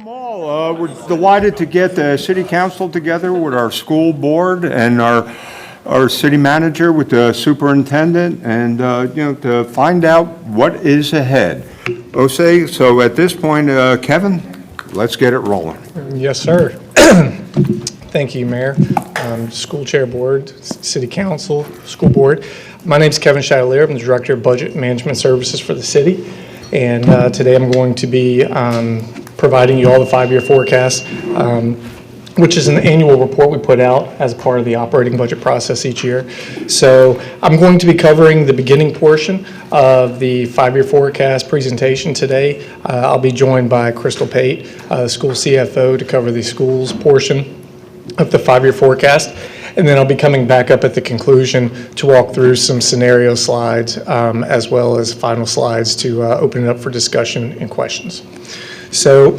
All. We're delighted to get the city council together with our school board and our city manager with the superintendent and, to find out what is ahead. Jose, so at this point, Kevin, let's get it rolling. Yes, sir. Thank you, Mayor, School Chair Board, City Council, School Board. My name is Kevin Chatelier. I'm the Director of Budget Management Services for the city. And today I'm going to be providing you all the 5-year forecast, which is an annual report we put out as part of the operating budget process each year. So I'm going to be covering the beginning portion of the 5-year forecast presentation today. I'll be joined by Crystal Pate, school CFO, to cover the schools portion of the 5-year forecast. And then I'll be coming back up at the conclusion to walk through some scenario slides as well as final slides to open it up for discussion and questions. So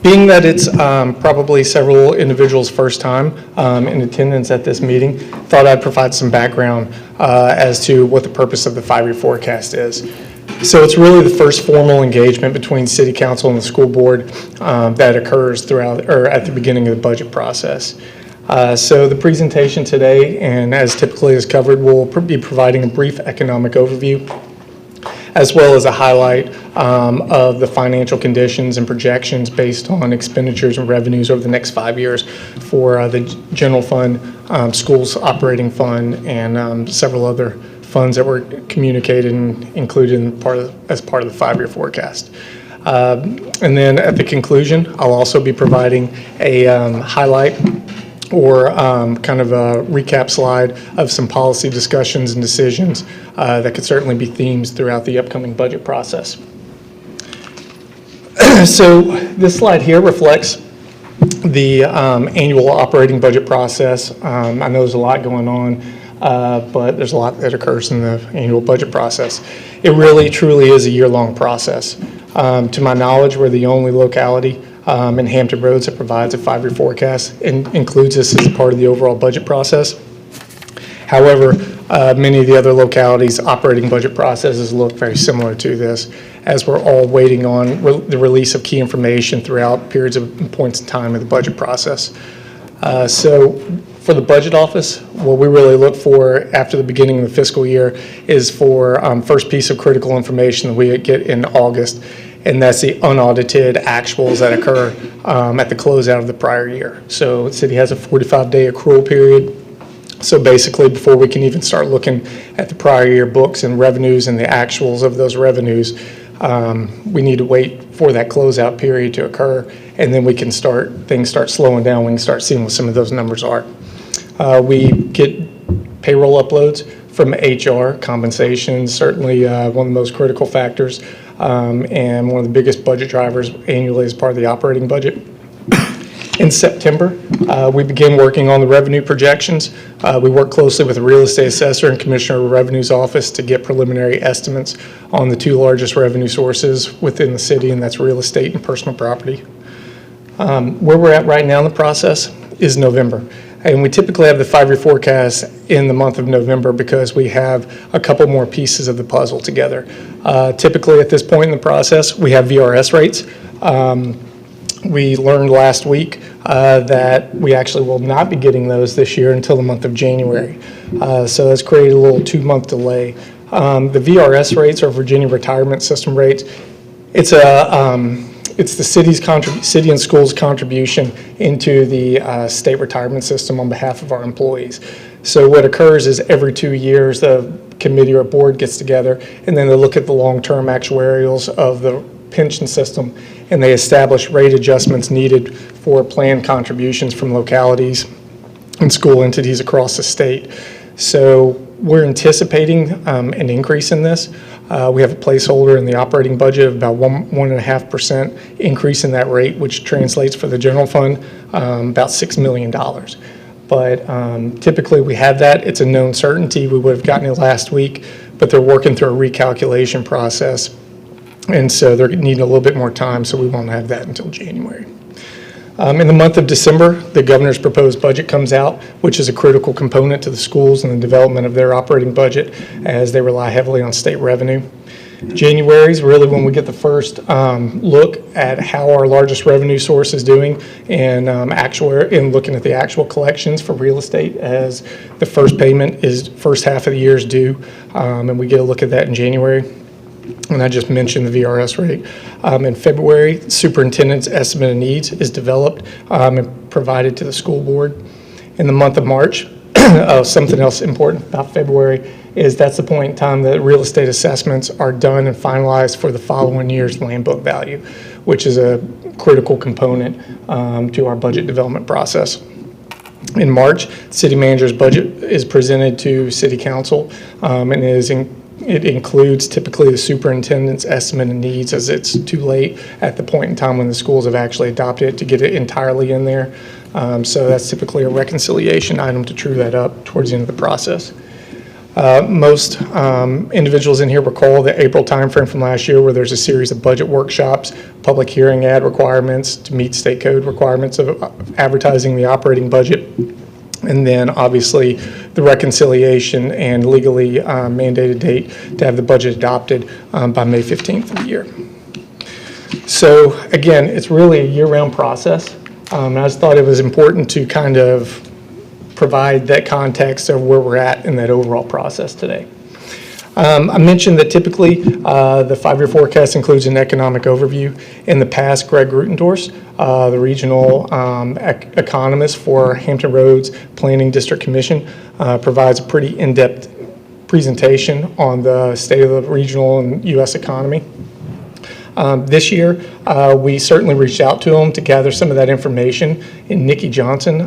being that it's probably several individuals' first time in attendance at this meeting, thought I'd provide some background as to what the purpose of the 5-year forecast is. So it's really the first formal engagement between City Council and the school board that occurs throughout or at the beginning of the budget process. So the presentation today, and as typically is covered, we'll be providing a brief economic overview as well as a highlight of the financial conditions and projections based on expenditures and revenues over the next 5 years for the general fund, schools operating fund, and several other funds that were communicated and included in as part of the 5-year forecast. And then at the conclusion, I'll also be providing a highlight or kind of a recap slide of some policy discussions and decisions that could certainly be themes throughout the upcoming budget process. So this slide here reflects the annual operating budget process. I know there's a lot going on, but there's a lot that occurs in the annual budget process. It really, truly is a year-long process. To my knowledge, we're the only locality in Hampton Roads that provides a 5-year forecast and includes this as a part of the overall budget process. However, many of the other localities' operating budget processes look very similar to this, as we're all waiting on the release of key information throughout periods of points in time in the budget process. So for the budget office, what we really look for after the beginning of the fiscal year is for first piece of critical information that we get in August, and that's the unaudited actuals that occur at the closeout of the prior year. So the city has a 45-day accrual period. So basically, before we can even start looking at the prior year books and revenues and the actuals of those revenues, we need to wait for that closeout period to occur, and then we can things start slowing down. We can start seeing what some of those numbers are. We get payroll uploads from HR, compensation, certainly one of the most critical factors, and one of the biggest budget drivers annually as part of the operating budget. In September, we began working on the revenue projections. We work closely with the real estate assessor and commissioner of revenue's office to get preliminary estimates on the 2 largest revenue sources within the city, and that's real estate and personal property. Where we're at right now in the process is November. And we typically have the 5-year forecast in the month of November because we have a couple more pieces of the puzzle together. Typically at this point in the process, we have VRS rates. We learned last week that we actually will not be getting those this year until the month of January. So that's created a little 2-month delay. The VRS rates, or Virginia Retirement System rates, it's the city and schools' contribution into the state retirement system on behalf of our employees. So what occurs is every 2 years, the committee or board gets together, and then they look at the long-term actuarials of the pension system, and they establish rate adjustments needed for planned contributions from localities and school entities across the state. So we're anticipating an increase in this. We have a placeholder in the operating budget of about 1.5% increase in that rate, which translates for the general fund about $6 million. But typically we have that. It's a known certainty. We would have gotten it last week, but they're working through a recalculation process. And so they're needing a little bit more time, so we won't have that until January. In the month of December, the governor's proposed budget comes out, which is a critical component to the schools and the development of their operating budget, as they rely heavily on state revenue. January is really when we get the first look at how our largest revenue source is doing and looking at the actual collections for real estate, as the first payment is first half of the year is due, and we get a look at that in January. And I just mentioned the VRS rate. In February, superintendent's estimate of needs is developed and provided to the school board. In the month of March, something else important about February is that's the point in time that real estate assessments are done and finalized for the following year's land book value, which is a critical component to our budget development process. In March, city manager's budget is presented to city council and it includes typically the superintendent's estimate of needs, as it's too late at the point in time when the schools have actually adopted it to get it entirely in there. So that's typically a reconciliation item to true that up towards the end of the process. Most individuals in here recall the April timeframe from last year where there's a series of budget workshops, public hearing ad requirements to meet state code requirements of advertising the operating budget, and then obviously the reconciliation and legally mandated date to have the budget adopted by May 15th of the year. So again, it's really a year-round process. I just thought it was important to kind of provide that context of where we're at in that overall process today. I mentioned that typically the 5-year forecast includes an economic overview. In the past, Greg Rutendorf, the regional economist for Hampton Roads Planning District Commission, provides a pretty in-depth presentation on the state of the regional and U.S. economy. This year, we certainly reached out to him to gather some of that information. And Nikki Johnson,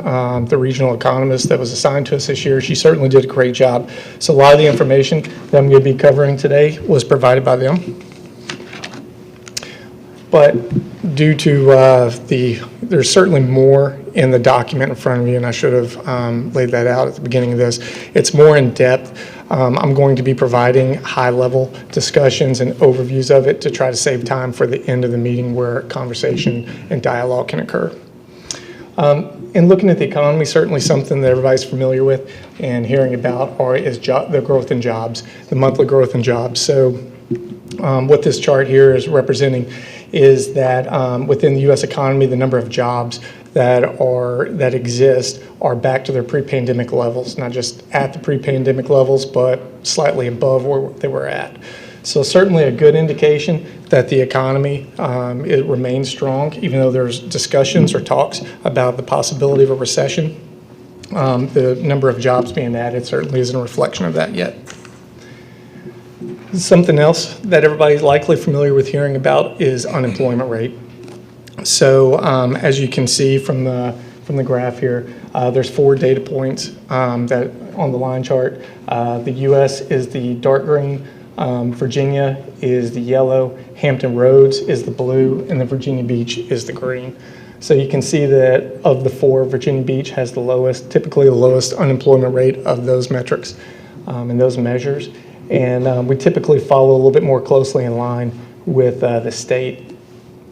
the regional economist that was assigned to us this year, she certainly did a great job. So a lot of the information that I'm going to be covering today was provided by them. But due to there's certainly more in the document in front of you, and I should have laid that out at the beginning of this. It's more in depth. I'm going to be providing high-level discussions and overviews of it to try to save time for the end of the meeting where conversation and dialogue can occur. And looking at the economy, certainly something that everybody's familiar with and hearing about is the growth in jobs, the monthly growth in jobs. So what this chart here is representing is that within the U.S. economy, the number of jobs that exist are back to their pre-pandemic levels, not just at the pre-pandemic levels, but slightly above where they were at. So certainly a good indication that the economy it remains strong, even though there's discussions or talks about the possibility of a recession. The number of jobs being added certainly isn't a reflection of that yet. Something else that everybody's likely familiar with hearing about is unemployment rate. So as you can see from the graph here, there's 4 data points that on the line chart. The U.S. is the dark green, Virginia is the yellow, Hampton Roads is the blue, and the Virginia Beach is the green. So you can see that of the 4, Virginia Beach has typically the lowest unemployment rate of those metrics and those measures. And we typically follow a little bit more closely in line with the state.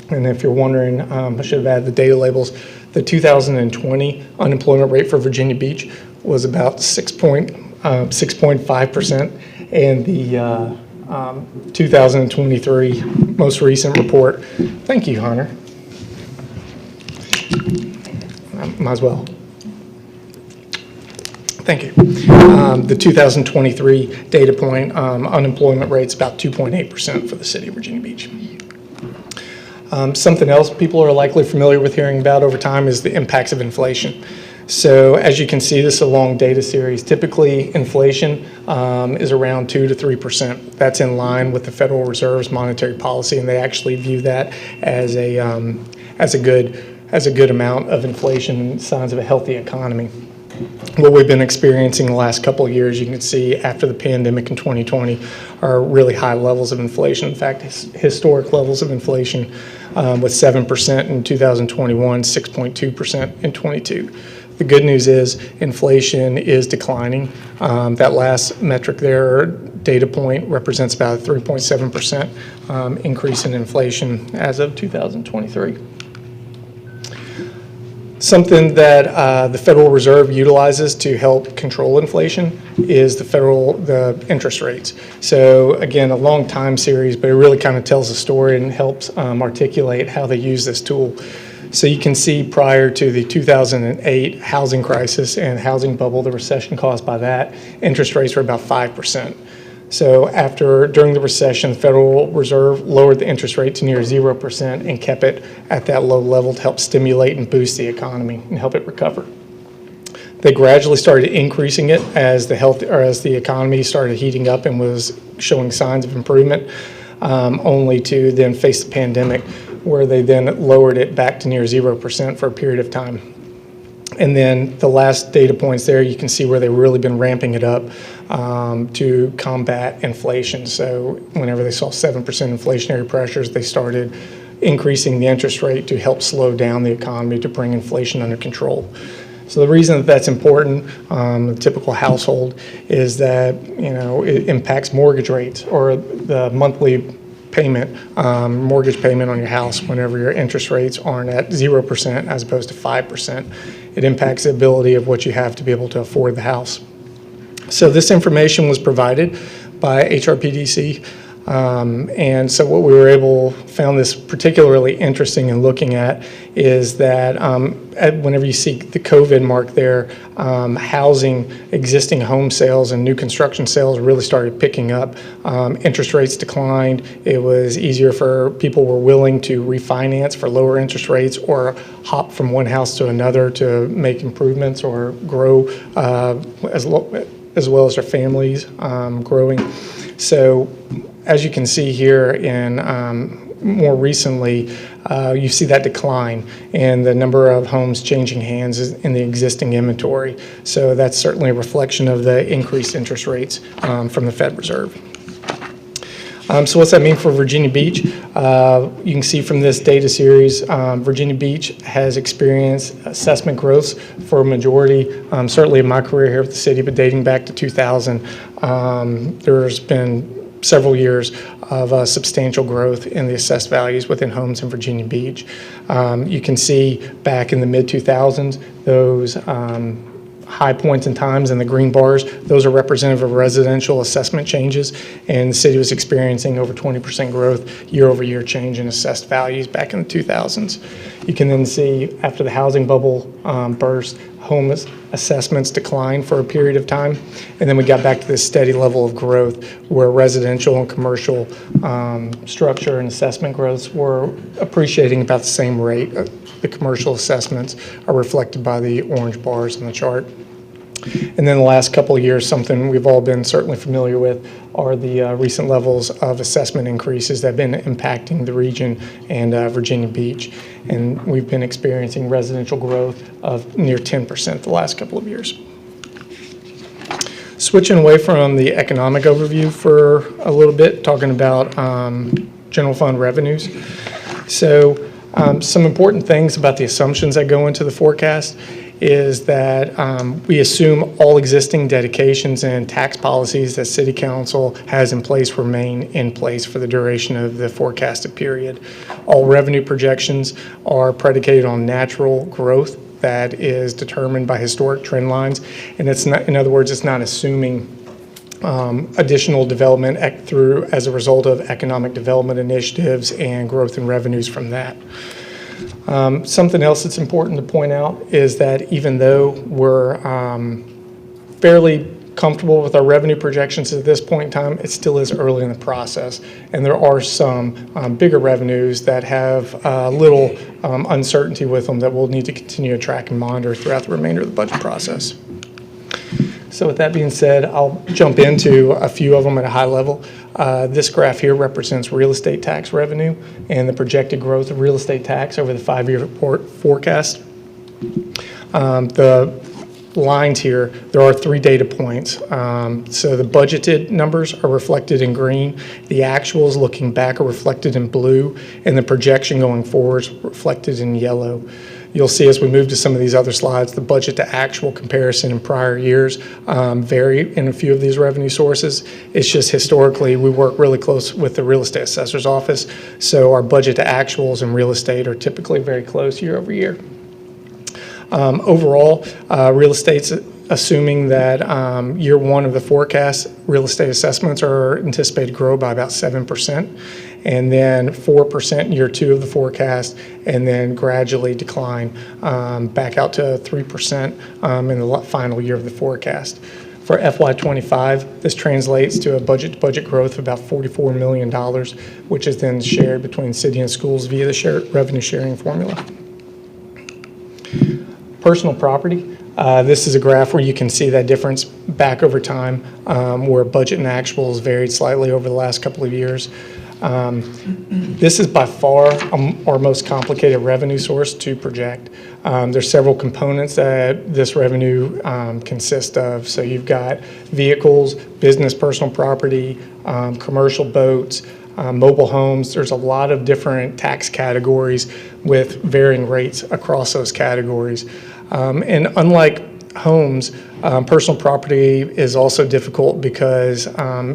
And if you're wondering, I should have added the data labels. The 2020 unemployment rate for Virginia Beach was about 6.5%, and the 2023 most recent report. Thank you, Hunter. Might as well. Thank you. The 2023 data point, unemployment rate's about 2.8% for the city of Virginia Beach. Something else people are likely familiar with hearing about over time is the impacts of inflation. So as you can see, this is a long data series. Typically, inflation is around 2 to 3%. That's in line with the Federal Reserve's monetary policy, and they actually view that as a good amount of inflation and signs of a healthy economy. What we've been experiencing the last couple of years, you can see after the pandemic in 2020, are really high levels of inflation. In fact, historic levels of inflation with 7% in 2021, 6.2% in 22. The good news is inflation is declining. That last metric there, data point, represents about a 3.7% increase in inflation as of 2023. Something that the Federal Reserve utilizes to help control inflation is the interest rates. So again, a long time series, but it really kind of tells the story and helps articulate how they use this tool. So you can see prior to the 2008 housing crisis and housing bubble, the recession caused by that, interest rates were about 5%. So during the recession, the Federal Reserve lowered the interest rate to near 0% and kept it at that low level to help stimulate and boost the economy and help it recover. They gradually started increasing it as the economy started heating up and was showing signs of improvement, only to then face the pandemic, where they then lowered it back to near 0% for a period of time. And then the last data points there, you can see where they've really been ramping it up to combat inflation. So whenever they saw 7% inflationary pressures, they started increasing the interest rate to help slow down the economy to bring inflation under control. So the reason that that's important, the typical household, is that it impacts mortgage rates or the monthly payment, mortgage payment on your house whenever your interest rates aren't at 0% as opposed to 5%. It impacts the ability of what you have to be able to afford the house. So this information was provided by HRPDC. And so what we found this particularly interesting in looking at is that whenever you see the COVID mark there, existing home sales and new construction sales really started picking up. Interest rates declined. It was easier for people were willing to refinance for lower interest rates or hop from one house to another to make improvements or grow as well as their families growing. So as you can see here, more recently, you see that decline in the number of homes changing hands in the existing inventory. So that's certainly a reflection of the increased interest rates from the Fed Reserve. So what's that mean for Virginia Beach? You can see from this data series, Virginia Beach has experienced assessment growth for a majority, certainly in my career here at the city, but dating back to 2000, there's been several years of substantial growth in the assessed values within homes in Virginia Beach. You can see back in the mid-2000s, those high points in times and the green bars, those are representative of residential assessment changes, and the city was experiencing over 20% growth year-over-year change in assessed values back in the 2000s. You can then see after the housing bubble burst, home assessments declined for a period of time, and then we got back to this steady level of growth where residential and commercial structure and assessment growths were appreciating about the same rate. The commercial assessments are reflected by the orange bars on the chart. And then the last couple of years, something we've all been certainly familiar with are the recent levels of assessment increases that have been impacting the region and Virginia Beach. And we've been experiencing residential growth of near 10% the last couple of years. Switching away from the economic overview for a little bit, talking about general fund revenues. So some important things about the assumptions that go into the forecast is that we assume all existing dedications and tax policies that City Council has in place remain in place for the duration of the forecasted period. All revenue projections are predicated on natural growth that is determined by historic trend lines, and it's not, in other words, it's not assuming additional development as a result of economic development initiatives and growth in revenues from that. Something else that's important to point out is that even though we're fairly comfortable with our revenue projections at this point in time, it still is early in the process. And there are some bigger revenues that have little uncertainty with them that we'll need to continue to track and monitor throughout the remainder of the budget process. So with that being said, I'll jump into a few of them at a high level. This graph here represents real estate tax revenue and the projected growth of real estate tax over the 5-year forecast. The lines here, there are 3 data points. So the budgeted numbers are reflected in green, the actuals looking back are reflected in blue, and the projection going forward is reflected in yellow. You'll see as we move to some of these other slides, the budget to actual comparison in prior years vary in a few of these revenue sources. It's just historically, we work really close with the real estate assessor's office, so our budget to actuals in real estate are typically very close year over year. Overall, real estate's assuming that year one of the forecast, real estate assessments are anticipated to grow by about 7%, and then 4% year two of the forecast, and then gradually decline back out to 3% in the final year of the forecast. For FY25, this translates to a budget-to-budget growth of about $44 million, which is then shared between city and schools via the revenue sharing formula. Personal property. This is a graph where you can see that difference back over time, where budget and actuals varied slightly over the last couple of years. This is by far our most complicated revenue source to project. There's several components that this revenue consists of. So you've got vehicles, business personal property, commercial boats, mobile homes. There's a lot of different tax categories with varying rates across those categories. And unlike homes, personal property is also difficult because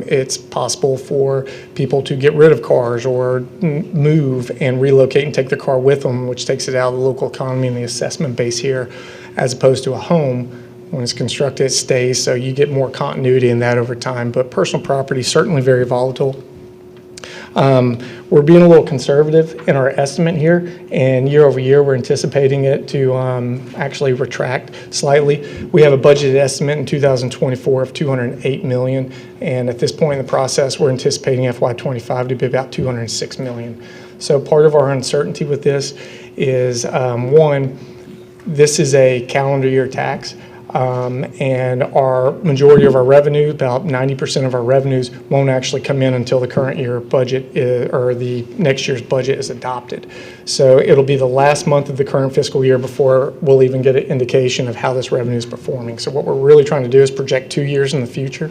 it's possible for people to get rid of cars or move and relocate and take their car with them, which takes it out of the local economy and the assessment base here, as opposed to a home. When it's constructed, it stays, so you get more continuity in that over time. But personal property is certainly very volatile. We're being a little conservative in our estimate here, and year over year we're anticipating it to actually retract slightly. We have a budgeted estimate in 2024 of $208 million, and at this point in the process we're anticipating FY25 to be about $206 million. So part of our uncertainty with this is, one, this is a calendar year tax. And our majority of our revenue, about 90% of our revenues, won't actually come in until the current year budget or the next year's budget is adopted. So it'll be the last month of the current fiscal year before we'll even get an indication of how this revenue is performing. So what we're really trying to do is project 2 years in the future.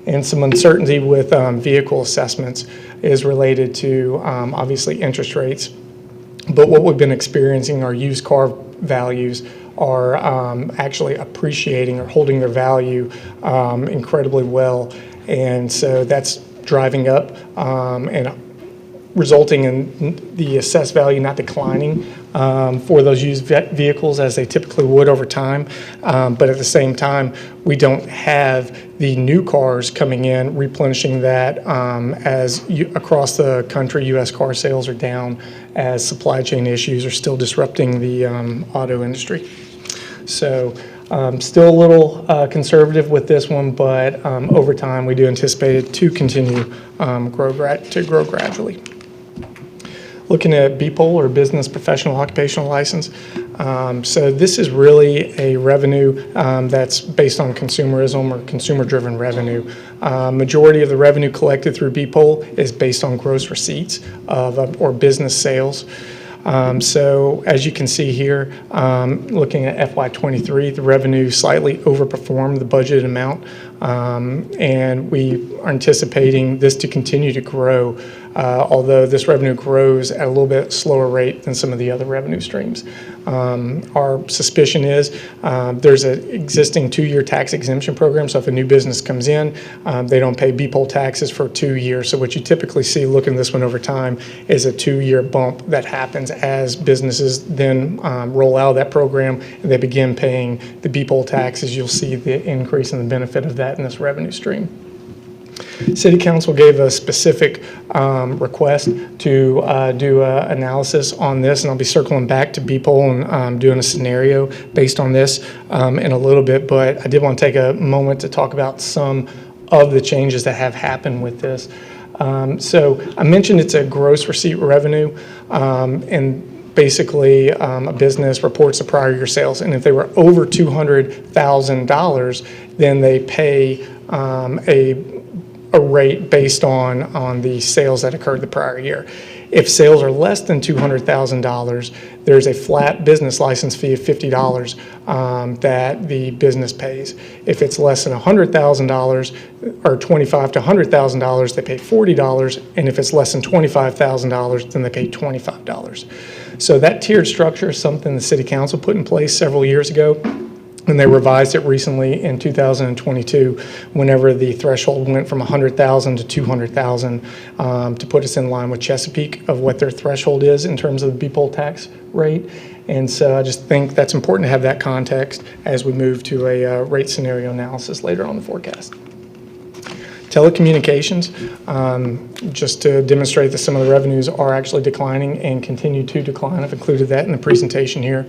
And some uncertainty with vehicle assessments is related to obviously interest rates. But what we've been experiencing are used car values are actually appreciating or holding their value incredibly well. And so that's driving up and resulting in the assessed value not declining for those used vehicles as they typically would over time. But at the same time, we don't have the new cars coming in replenishing that across the country, U.S. car sales are down as supply chain issues are still disrupting the auto industry. So still a little conservative with this one, but over time we do anticipate it to continue to grow gradually. Looking at BPOL, or Business Professional Occupational License. So this is really a revenue that's based on consumerism or consumer-driven revenue. Majority of the revenue collected through BPOL is based on gross receipts or business sales. So as you can see here, looking at FY23, the revenue slightly overperformed the budgeted amount, and we are anticipating this to continue to grow, although this revenue grows at a little bit slower rate than some of the other revenue streams. Our suspicion is there's an existing 2-year tax exemption program, so if a new business comes in, they don't pay BPOL taxes for 2 years. So what you typically see looking at this one over time is a 2-year bump that happens as businesses then roll out of that program and they begin paying the BPOL taxes. You'll see the increase in the benefit of that in this revenue stream. City Council gave a specific request to do an analysis on this, and I'll be circling back to BPOL and doing a scenario based on this in a little bit, but I did want to take a moment to talk about some of the changes that have happened with this. So I mentioned it's a gross receipt revenue, and basically a business reports the prior year sales, and if they were over $200,000, then they pay a rate based on the sales that occurred the prior year. If sales are less than $200,000, there's a flat business license fee of $50 that the business pays. If it's less than $100,000 or $25,000 to $100,000, they pay $40, and if it's less than $25,000, then they pay $25. So that tiered structure is something the City Council put in place several years ago. And they revised it recently in 2022, whenever the threshold went from 100,000 to 200,000, to put us in line with Chesapeake of what their threshold is in terms of the B-poll tax rate. And so I just think that's important to have that context as we move to a rate scenario analysis later on in the forecast. Telecommunications, just to demonstrate that some of the revenues are actually declining and continue to decline. I've included that in the presentation here.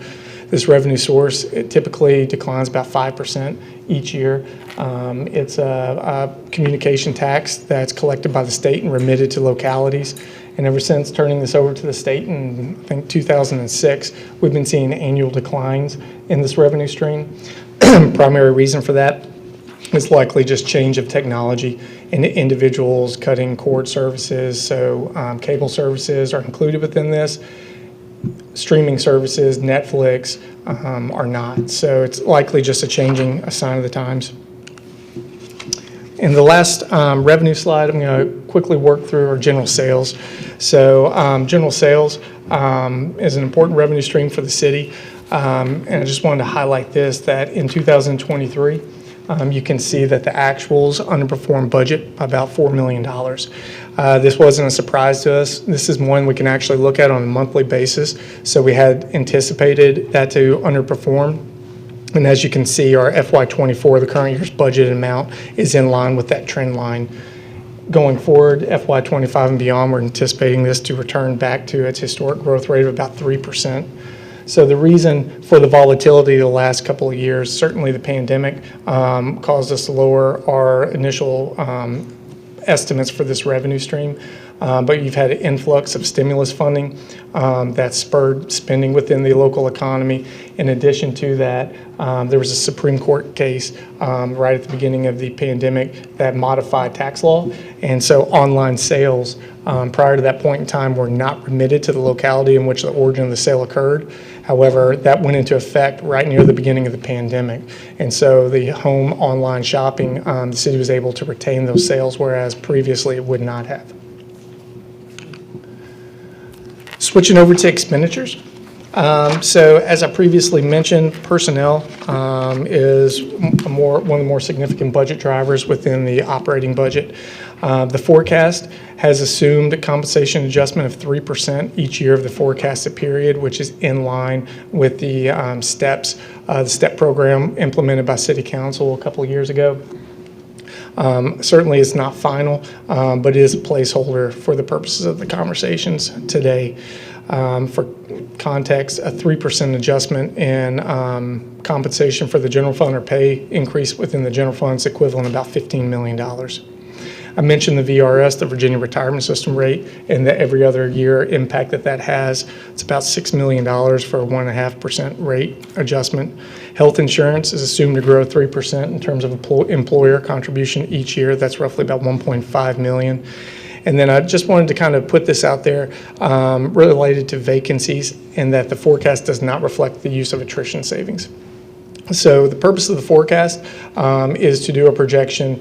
This revenue source, it typically declines about 5% each year. It's a communication tax that's collected by the state and remitted to localities. And ever since turning this over to the state in, I think, 2006, we've been seeing annual declines in this revenue stream. Primary reason for that is likely just change of technology and individuals cutting cord services. So cable services are included within this. Streaming services, Netflix, are not. So it's likely just a sign of the times. In the last revenue slide, I'm going to quickly work through our general sales. So general sales is an important revenue stream for the city. And I just wanted to highlight this, that in 2023, you can see that the actuals underperformed budget by about $4 million. This wasn't a surprise to us. This is one we can actually look at on a monthly basis. So we had anticipated that to underperform. And as you can see, our FY24, the current year's budget amount, is in line with that trend line. Going forward, FY25 and beyond, we're anticipating this to return back to its historic growth rate of about 3%. So the reason for the volatility the last couple of years, certainly the pandemic, caused us to lower our initial estimates for this revenue stream. But you've had an influx of stimulus funding that spurred spending within the local economy. In addition to that, there was a Supreme Court case right at the beginning of the pandemic that modified tax law. And so online sales prior to that point in time were not remitted to the locality in which the origin of the sale occurred. However, that went into effect right near the beginning of the pandemic. And so the home online shopping, the city was able to retain those sales, whereas previously it would not have. Switching over to expenditures. So as I previously mentioned, personnel is one of the more significant budget drivers within the operating budget. The forecast has assumed a compensation adjustment of 3% each year of the forecasted period, which is in line with the the STEP program implemented by City Council a couple of years ago. Certainly it's not final, but it is a placeholder for the purposes of the conversations today. For context, a 3% adjustment in compensation for the general fund or pay increase within the general fund is equivalent to about $15 million. I mentioned the VRS, the Virginia Retirement System rate, and the every other year impact that has. It's about $6 million for a 1.5% rate adjustment. Health insurance is assumed to grow 3% in terms of employer contribution each year. That's roughly about $1.5 million. And then I just wanted to kind of put this out there related to vacancies, and that the forecast does not reflect the use of attrition savings. So the purpose of the forecast is to do a projection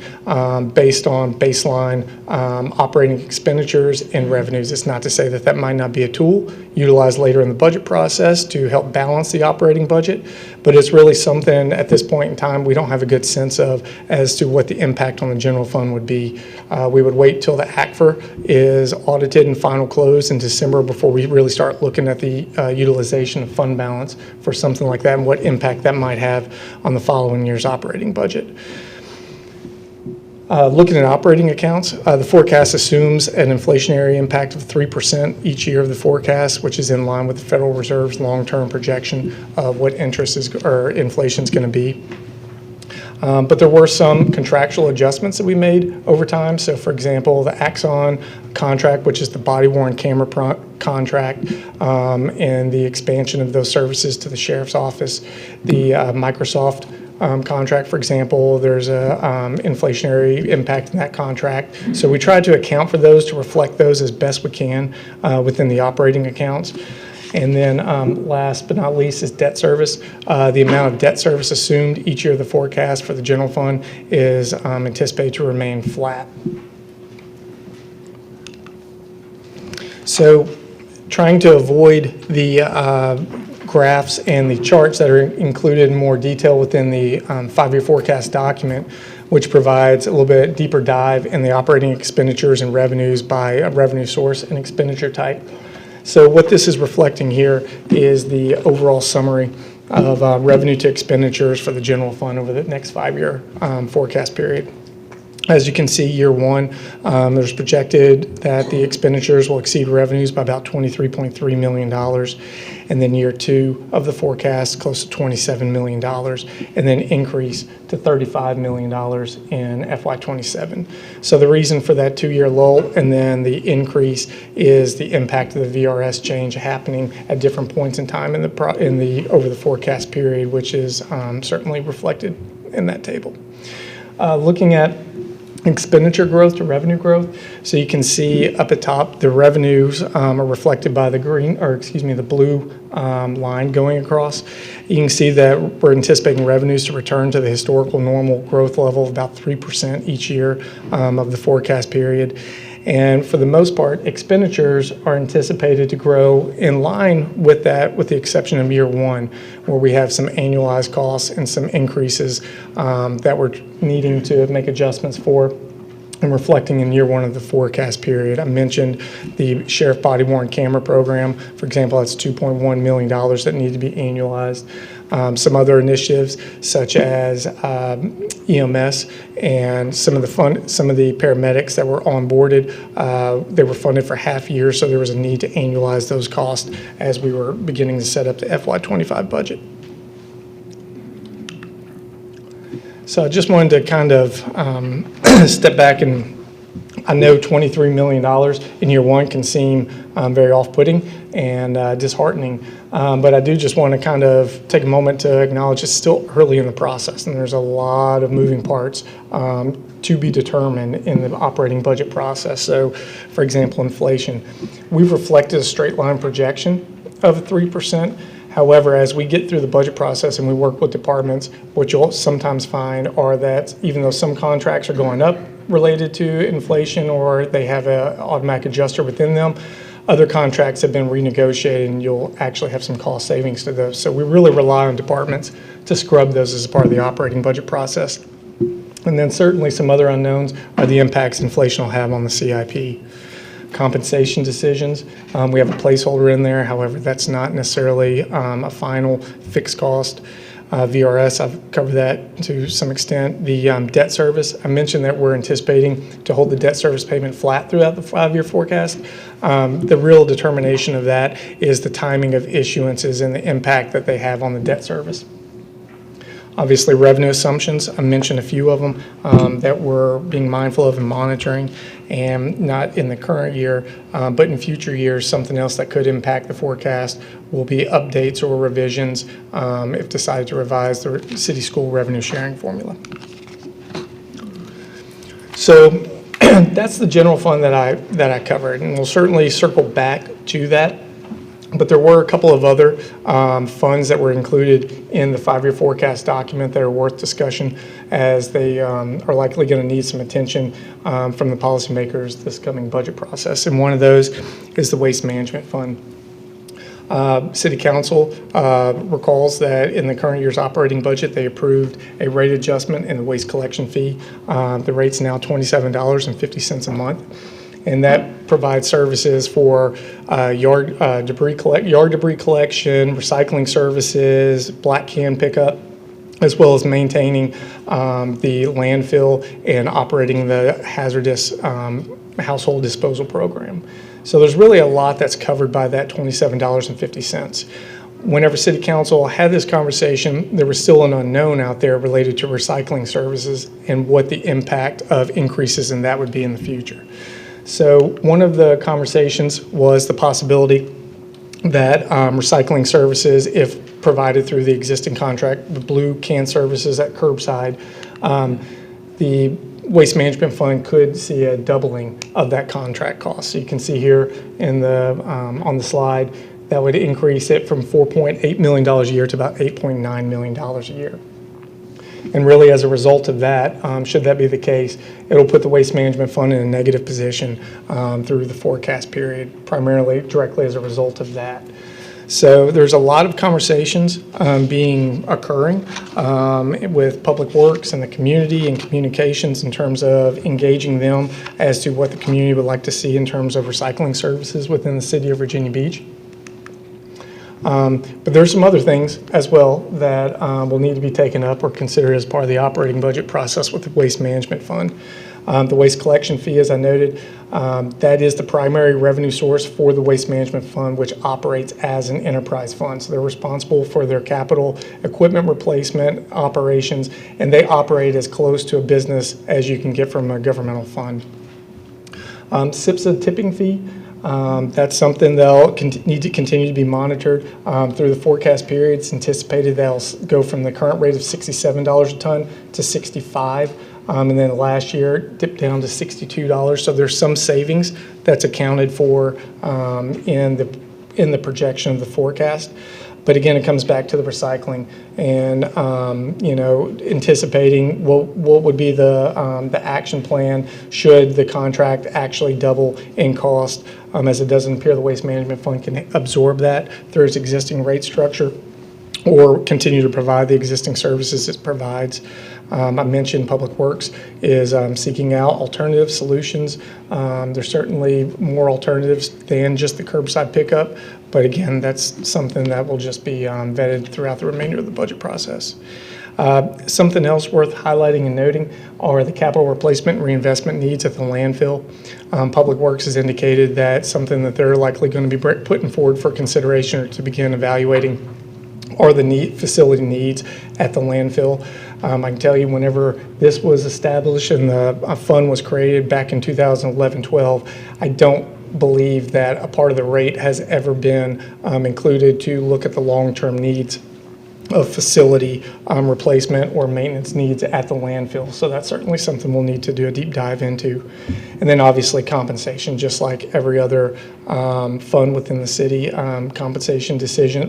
based on baseline operating expenditures and revenues. It's not to say that that might not be a tool utilized later in the budget process to help balance the operating budget, but it's really something at this point in time we don't have a good sense of as to what the impact on the general fund would be. We would wait till the ACFR is audited and final close in December before we really start looking at the utilization of fund balance for something like that and what impact that might have on the following year's operating budget. Looking at operating accounts, the forecast assumes an inflationary impact of 3% each year of the forecast, which is in line with the Federal Reserve's long-term projection of what inflation is going to be. But there were some contractual adjustments that we made over time. So, for example, the Axon contract, which is the body-worn camera contract, and the expansion of those services to the sheriff's office. The Microsoft contract, for example, there's a inflationary impact in that contract. So we tried to account for those to reflect those as best we can within the operating accounts. And then last but not least is debt service. The amount of debt service assumed each year of the forecast for the general fund is anticipated to remain flat. So trying to avoid the graphs and the charts that are included in more detail within the five-year forecast document, which provides a little bit deeper dive in the operating expenditures and revenues by revenue source and expenditure type. So what this is reflecting here is the overall summary of revenue to expenditures for the general fund over the next five-year forecast period. As you can see, year one, there's projected that the expenditures will exceed revenues by about $23.3 million. And then year two of the forecast, close to $27 million, and then increase to $35 million in FY27. So the reason for that two-year lull and then the increase is the impact of the VRS change happening at different points in time over the forecast period, which is certainly reflected in that table. Looking at expenditure growth to revenue growth. So you can see up at top, the revenues are reflected by the blue line going across. You can see that we're anticipating revenues to return to the historical normal growth level of about 3% each year of the forecast period. And for the most part, expenditures are anticipated to grow in line with that, with the exception of year one, where we have some annualized costs and some increases that we're needing to make adjustments for and reflecting in year one of the forecast period. I mentioned the sheriff body worn camera program. For example, that's $2.1 million that need to be annualized. Some other initiatives such as EMS and some of the paramedics that were onboarded, they were funded for half years, so there was a need to annualize those costs as we were beginning to set up the FY25 budget. So I just wanted to kind of step back, and I know $23 million in year one can seem very off-putting and disheartening, but I do just want to kind of take a moment to acknowledge it's still early in the process, and there's a lot of moving parts to be determined in the operating budget process. So, for example, inflation. We've reflected a straight line projection of 3%. However, as we get through the budget process and we work with departments, what you'll sometimes find are that even though some contracts are going up related to inflation or they have an automatic adjuster within them, other contracts have been renegotiated and you'll actually have some cost savings to those. So we really rely on departments to scrub those as part of the operating budget process. And then certainly some other unknowns are the impacts inflation will have on the CIP. Compensation decisions, we have a placeholder in there. However, that's not necessarily a final fixed cost. VRS, I've covered that to some extent. The debt service, I mentioned that we're anticipating to hold the debt service payment flat throughout the five-year forecast. The real determination of that is the timing of issuances and the impact that they have on the debt service. Obviously, revenue assumptions, I mentioned a few of them that we're being mindful of and monitoring, and not in the current year, but in future years, something else that could impact the forecast will be updates or revisions if decided to revise the city school revenue sharing formula. So that's the general fund that I covered, and we'll certainly circle back to that. But there were a couple of other funds that were included in the five-year forecast document that are worth discussion, as they are likely going to need some attention from the policymakers this coming budget process. And one of those is the Waste Management Fund. City Council recalls that in the current year's operating budget, they approved a rate adjustment in the waste collection fee. The rate's now $27.50 a month. And that provides services for yard debris collection, recycling services, black can pickup, as well as maintaining the landfill and operating the hazardous household disposal program. So there's really a lot that's covered by that $27.50. Whenever City Council had this conversation, there was still an unknown out there related to recycling services and what the impact of increases in that would be in the future. So one of the conversations was the possibility that recycling services, if provided through the existing contract, the blue can services at curbside, the Waste Management Fund could see a doubling of that contract cost. So you can see here in the on the slide, that would increase it from $4.8 million a year to about $8.9 million a year. And really, as a result of that, should that be the case, it'll put the Waste Management Fund in a negative position through the forecast period, primarily directly as a result of that. So there's a lot of conversations occurring with Public Works and the community and communications in terms of engaging them as to what the community would like to see in terms of recycling services within the city of Virginia Beach. But there's some other things as well that will need to be taken up or considered as part of the operating budget process with the Waste Management Fund. The waste collection fee, as I noted, that is the primary revenue source for the Waste Management Fund, which operates as an enterprise fund. So they're responsible for their capital equipment replacement operations, and they operate as close to a business as you can get from a governmental fund. SIPSA tipping fee. That's something that'll need to continue to be monitored through the forecast period. It's anticipated that'll go from the current rate of $67 a ton to $65, and then last year dipped down to $62. So there's some savings that's accounted for in the projection of the forecast. But again, it comes back to the recycling and anticipating what would be the action plan should the contract actually double in cost. As it doesn't appear the Waste Management Fund can absorb that through its existing rate structure or continue to provide the existing services it provides. I mentioned Public Works is seeking out alternative solutions. There's certainly more alternatives than just the curbside pickup, but again, that's something that will just be vetted throughout the remainder of the budget process. Something else worth highlighting and noting are the capital replacement and reinvestment needs at the landfill. Public Works has indicated that something that they're likely going to be putting forward for consideration or to begin evaluating are the facility needs at the landfill. I can tell you whenever this was established and the fund was created back in 2011-12, I don't believe that a part of the rate has ever been included to look at the long-term needs of facility replacement or maintenance needs at the landfill. So that's certainly something we'll need to do a deep dive into. And then obviously compensation, just like every other fund within the city, compensation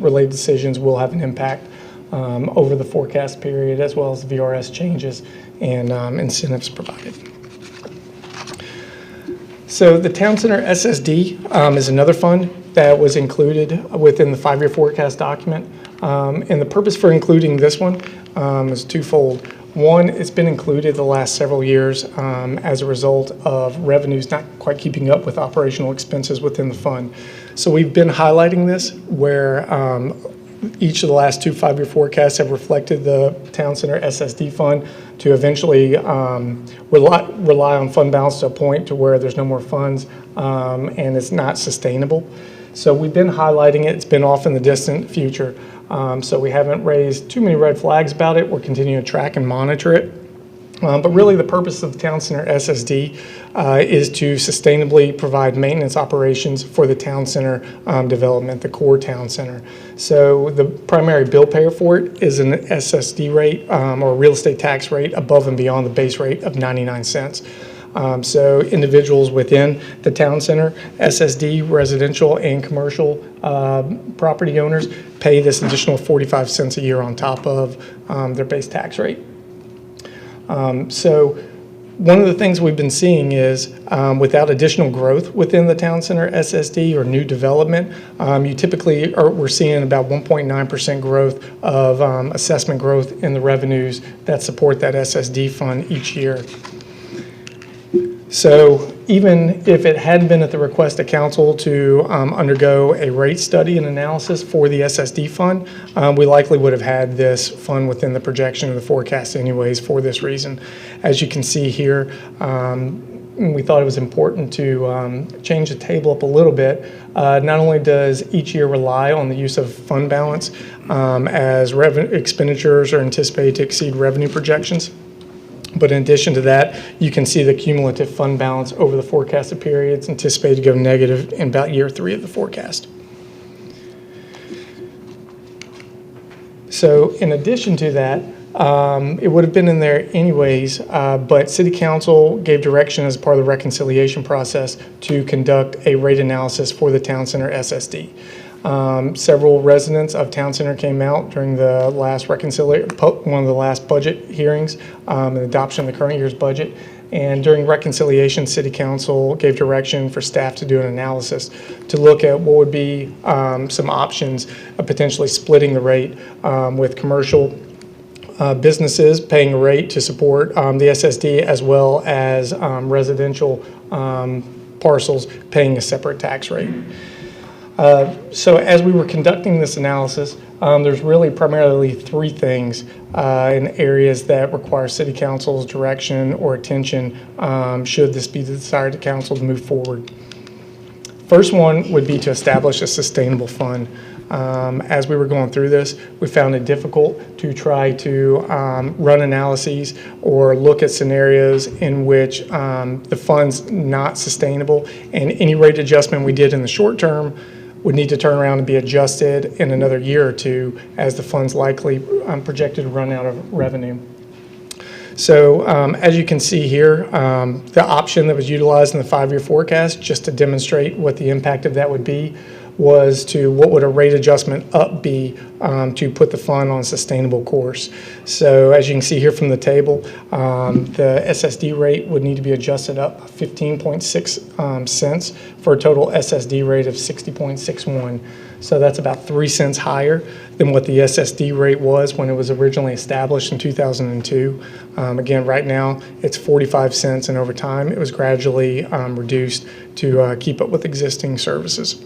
related decisions will have an impact over the forecast period, as well as VRS changes and incentives provided. So the Town Center SSD is another fund that was included within the 5-year forecast document. And the purpose for including this one is twofold. One, it's been included the last several years as a result of revenues not quite keeping up with operational expenses within the fund. So we've been highlighting this where each of the last 2 5-year forecasts have reflected the Town Center SSD fund to eventually rely on fund balance to a point to where there's no more funds and it's not sustainable. So we've been highlighting it. It's been off in the distant future. So we haven't raised too many red flags about it. We're continuing to track and monitor it. But really the purpose of the Town Center SSD is to sustainably provide maintenance operations for the Town Center development, the core Town Center. So the primary bill payer for it is an SSD rate or real estate tax rate above and beyond the base rate of 99 cents. So individuals within the Town Center, SSD, residential and commercial property owners pay this additional 45 cents a year on top of their base tax rate. So one of the things we've been seeing is without additional growth within the Town Center SSD or new development, we're seeing about 1.9% growth of assessment growth in the revenues that support that SSD fund each year. So even if it hadn't been at the request of council to undergo a rate study and analysis for the SSD fund, we likely would have had this fund within the projection of the forecast anyways for this reason. As you can see here, we thought it was important to change the table up a little bit. Not only does each year rely on the use of fund balance as expenditures are anticipated to exceed revenue projections, but in addition to that, you can see the cumulative fund balance over the forecasted periods anticipated to go negative in about year 3 of the forecast. So in addition to that, it would have been in there anyways, but City Council gave direction as part of the reconciliation process to conduct a rate analysis for the Town Center SSD. Several residents of Town Center came out during the last one of the last budget hearings and adoption of the current year's budget And during reconciliation, City Council gave direction for staff to do an analysis to look at what would be some options of potentially splitting the rate with commercial businesses paying a rate to support the SSD, as well as residential parcels paying a separate tax rate. So as we were conducting this analysis, there's really primarily three things in areas that require City Council's direction or attention should this be the desired council to move forward. First one would be to establish a sustainable fund. As we were going through this, we found it difficult to try to run analyses or look at scenarios in which the fund's not sustainable, and any rate adjustment we did in the short term would need to turn around and be adjusted in another year or two, as the fund's likely projected to run out of revenue. So as you can see here, the option that was utilized in the 5-year forecast, just to demonstrate what the impact of that would be, was to what would a rate adjustment up be to put the fund on a sustainable course. So as you can see here from the table, the SSD rate would need to be adjusted up 15.6 cents for a total SSD rate of 60.61. So that's about 3 cents higher than what the SSD rate was when it was originally established in 2002. Again, right now it's 45 cents, and over time it was gradually reduced to keep up with existing services.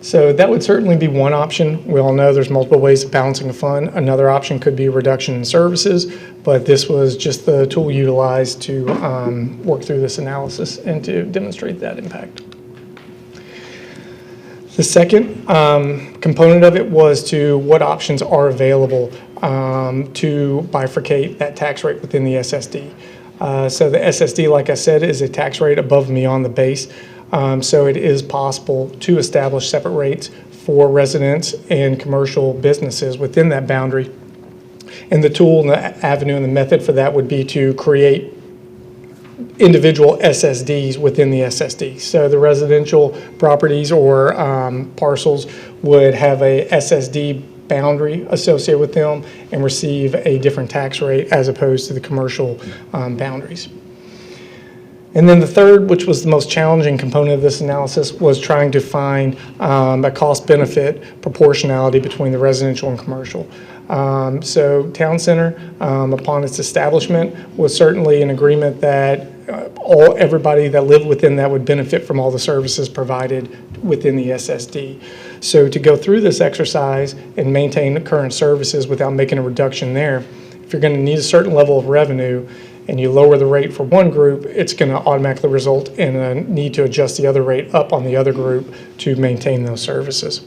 So that would certainly be one option. We all know there's multiple ways of balancing a fund. Another option could be a reduction in services, but this was just the tool utilized to work through this analysis and to demonstrate that impact. The second component of it was to what options are available to bifurcate that tax rate within the SSD. So the SSD, like I said, is a tax rate above and beyond the base. So it is possible to establish separate rates for residents and commercial businesses within that boundary. And the tool and the avenue and the method for that would be to create individual SSDs within the SSD. So the residential properties or parcels would have a SSD boundary associated with them and receive a different tax rate as opposed to the commercial boundaries. And then the third, which was the most challenging component of this analysis, was trying to find a cost-benefit proportionality between the residential and commercial. So Town Center, upon its establishment, was certainly in agreement that everybody that lived within that would benefit from all the services provided within the SSD. So to go through this exercise and maintain the current services without making a reduction there, if you're going to need a certain level of revenue and you lower the rate for one group, it's going to automatically result in a need to adjust the other rate up on the other group to maintain those services.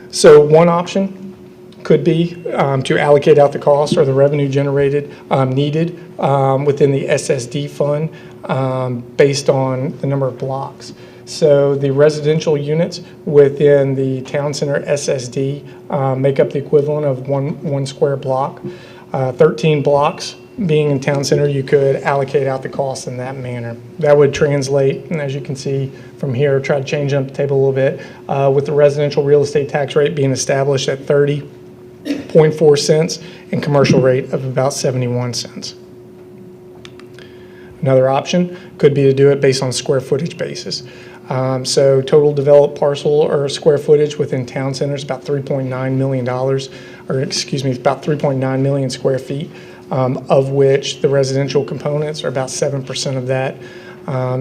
So one option could be to allocate out the cost or the revenue generated needed within the SSD fund based on the number of blocks. So the residential units within the Town Center SSD make up the equivalent of one square block. 13 blocks being in Town Center, you could allocate out the cost in that manner. That would translate, and as you can see from here, try to change up the table a little bit, with the residential real estate tax rate being established at 30.4 cents and commercial rate of about 71 cents. Another option could be to do it based on square footage basis. So total developed parcel or square footage within Town Center is about $3.9 million, or excuse me, it's about 3.9 million square feet, of which the residential components are about 7% of that.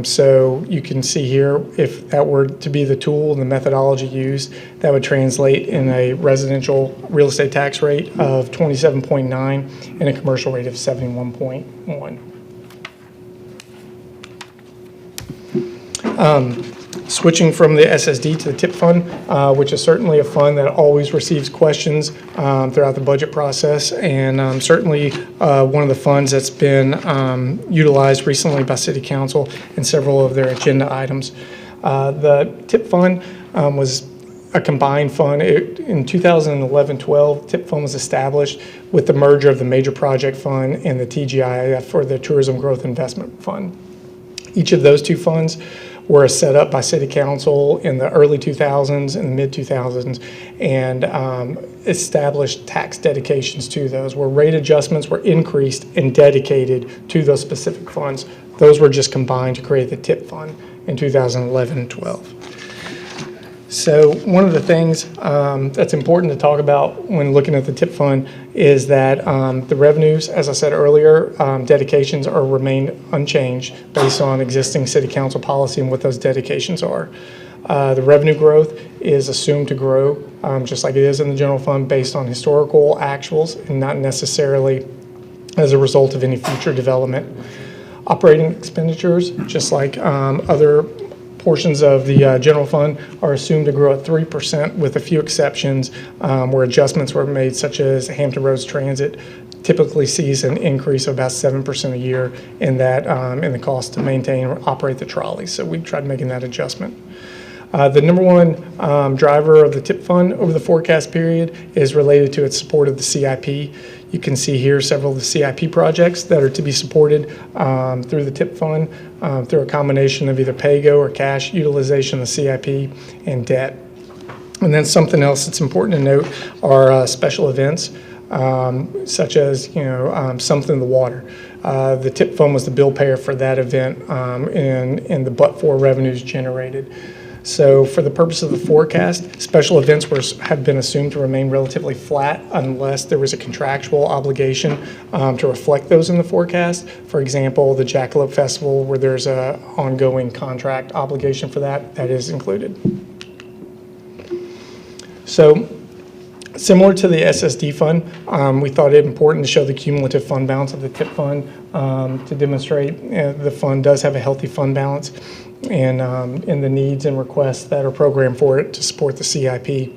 So you can see here, if that were to be the tool and the methodology used, that would translate in a residential real estate tax rate of 27.9 and a commercial rate of 71.1. Switching from the SSD to the TIP fund, which is certainly a fund that always receives questions throughout the budget process, and certainly one of the funds that's been utilized recently by City Council in several of their agenda items. The TIP fund was a combined fund. In 2011-12, TIP fund was established with the merger of the Major Project Fund and the TGIF, or the Tourism Growth Investment Fund. Each of those two funds were set up by City Council in the early 2000s and the mid 2000s, and established tax dedications to those, where rate adjustments were increased and dedicated to those specific funds. Those were just combined to create the TIP fund in 2011 and 12. So one of the things that's important to talk about when looking at the TIP fund is that the revenues, as I said earlier, dedications are remain unchanged based on existing City Council policy and what those dedications are. The revenue growth is assumed to grow just like it is in the general fund based on historical actuals and not necessarily as a result of any future development. Operating expenditures, just like other portions of the general fund, are assumed to grow at 3% with a few exceptions where adjustments were made, such as Hampton Roads Transit typically sees an increase of about 7% a year in that in the cost to maintain or operate the trolleys. So we tried making that adjustment. The number one driver of the TIP fund over the forecast period is related to its support of the CIP. You can see here several of the CIP projects that are to be supported through the TIP fund through a combination of either pay-go or cash utilization of the CIP and debt. And then something else that's important to note are special events, such as something in the water. The TIP fund was the bill payer for that event in the but-for revenues generated. So for the purpose of the forecast, special events have been assumed to remain relatively flat unless there was a contractual obligation to reflect those in the forecast. For example, the Jackalope Festival, where there's an ongoing contract obligation for that is included. So similar to the SSD fund, we thought it important to show the cumulative fund balance of the TIP fund to demonstrate the fund does have a healthy fund balance and in the needs and requests that are programmed for it to support the CIP.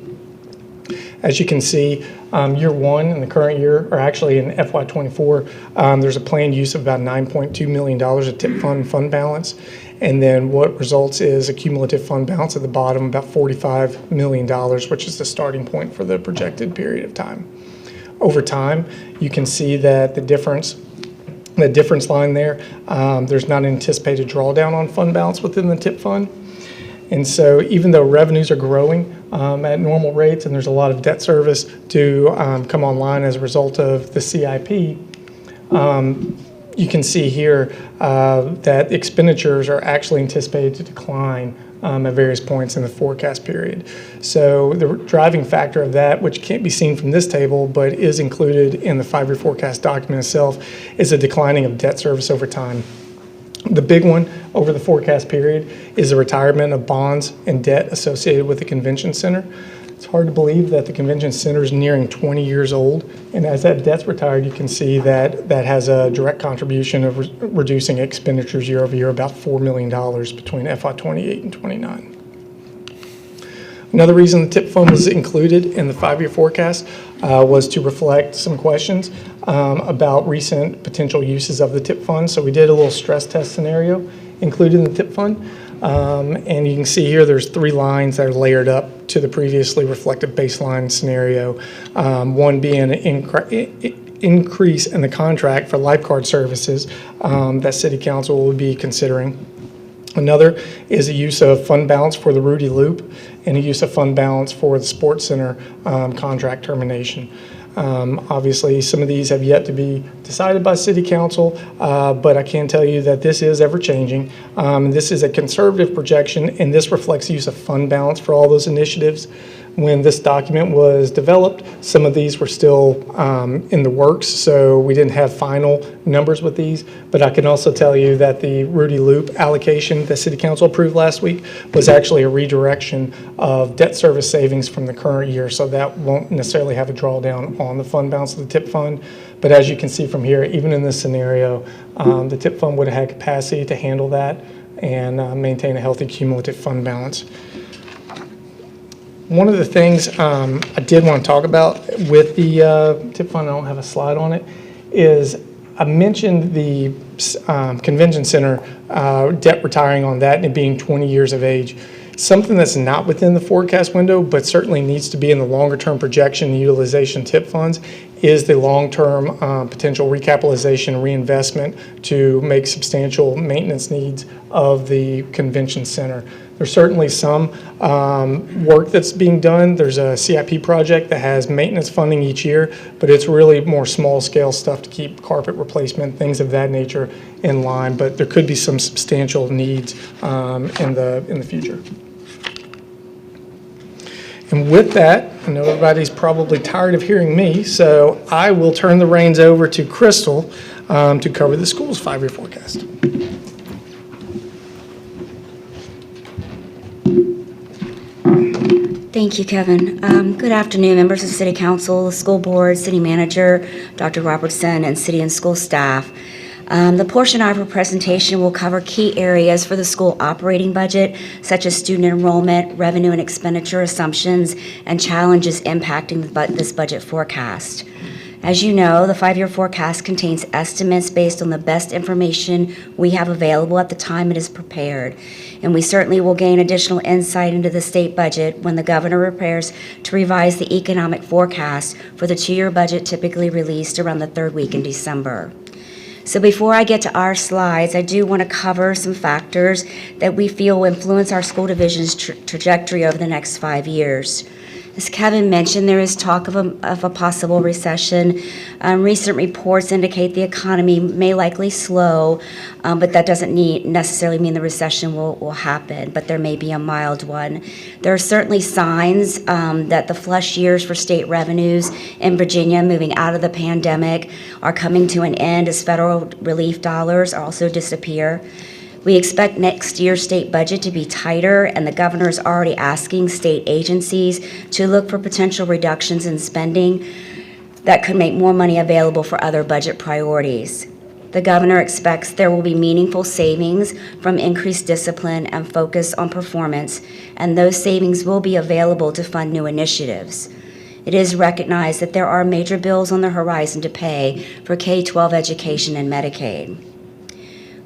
As you can see, year one in the current year, or actually in FY24, there's a planned use of about $9.2 million of TIP fund balance. And then what results is a cumulative fund balance at the bottom, about $45 million, which is the starting point for the projected period of time. Over time, you can see that the difference line there, there's not an anticipated drawdown on fund balance within the TIP fund. And so even though revenues are growing at normal rates and there's a lot of debt service to come online as a result of the CIP, you can see here that expenditures are actually anticipated to decline at various points in the forecast period. So the driving factor of that, which can't be seen from this table, but is included in the 5-year forecast document itself, is a declining of debt service over time. The big one over the forecast period is the retirement of bonds and debt associated with the convention center. It's hard to believe that the convention center is nearing 20 years old, and as that debt's retired, you can see that that has a direct contribution of reducing expenditures year over year, about $4 million between FY28 and 29. Another reason the TIP fund was included in the 5-year forecast was to reflect some questions about recent potential uses of the TIP fund. So we did a little stress test scenario included in the TIP fund. And you can see here there's 3 lines that are layered up to the previously reflected baseline scenario, one being an increase in the contract for lifeguard services that City Council will be considering. Another is a use of fund balance for the Rudy Loop and a use of fund balance for the Sports Center contract termination. Obviously, some of these have yet to be decided by City Council, but I can tell you that this is ever-changing. This is a conservative projection, and this reflects the use of fund balance for all those initiatives. When this document was developed, some of these were still in the works, so we didn't have final numbers with these. But I can also tell you that the Rudy Loop allocation that City Council approved last week was actually a redirection of debt service savings from the current year, so that won't necessarily have a drawdown on the fund balance of the TIP fund. But as you can see from here, even in this scenario, the TIP fund would have had capacity to handle that and maintain a healthy cumulative fund balance. One of the things I did want to talk about with the TIP fund, I don't have a slide on it, is I mentioned the convention center debt retiring on that and it being 20 years of age. Something that's not within the forecast window, but certainly needs to be in the longer-term projection and utilization TIP funds, is the long-term potential recapitalization and reinvestment to make substantial maintenance needs of the convention center. There's certainly some work that's being done. There's a CIP project that has maintenance funding each year, but it's really more small-scale stuff to keep carpet replacement, things of that nature in line. But there could be some substantial needs in the future. And with that, I know everybody's probably tired of hearing me, so I will turn the reins over to Crystal to cover the school's 5-year forecast. Thank you, Kevin. Good afternoon, members of City Council, School Board, City Manager, Dr. Robertson, and City and School staff. The portion of our presentation will cover key areas for the school operating budget, such as student enrollment, revenue and expenditure assumptions, and challenges impacting this budget forecast. As you know, the 5-year forecast contains estimates based on the best information we have available at the time it is prepared. And we certainly will gain additional insight into the state budget when the governor prepares to revise the economic forecast for the 2-year budget typically released around the 3rd week in December. So before I get to our slides, I do want to cover some factors that we feel will influence our school division's trajectory over the next 5 years. As Kevin mentioned, there is talk of a possible recession. Recent reports indicate the economy may likely slow, but that doesn't necessarily mean the recession will happen, but there may be a mild one. There are certainly signs that the flush years for state revenues in Virginia moving out of the pandemic are coming to an end as federal relief dollars also disappear. We expect next year's state budget to be tighter, and the governor is already asking state agencies to look for potential reductions in spending that could make more money available for other budget priorities. The governor expects there will be meaningful savings from increased discipline and focus on performance, and those savings will be available to fund new initiatives. It is recognized that there are major bills on the horizon to pay for K-12 education and Medicaid.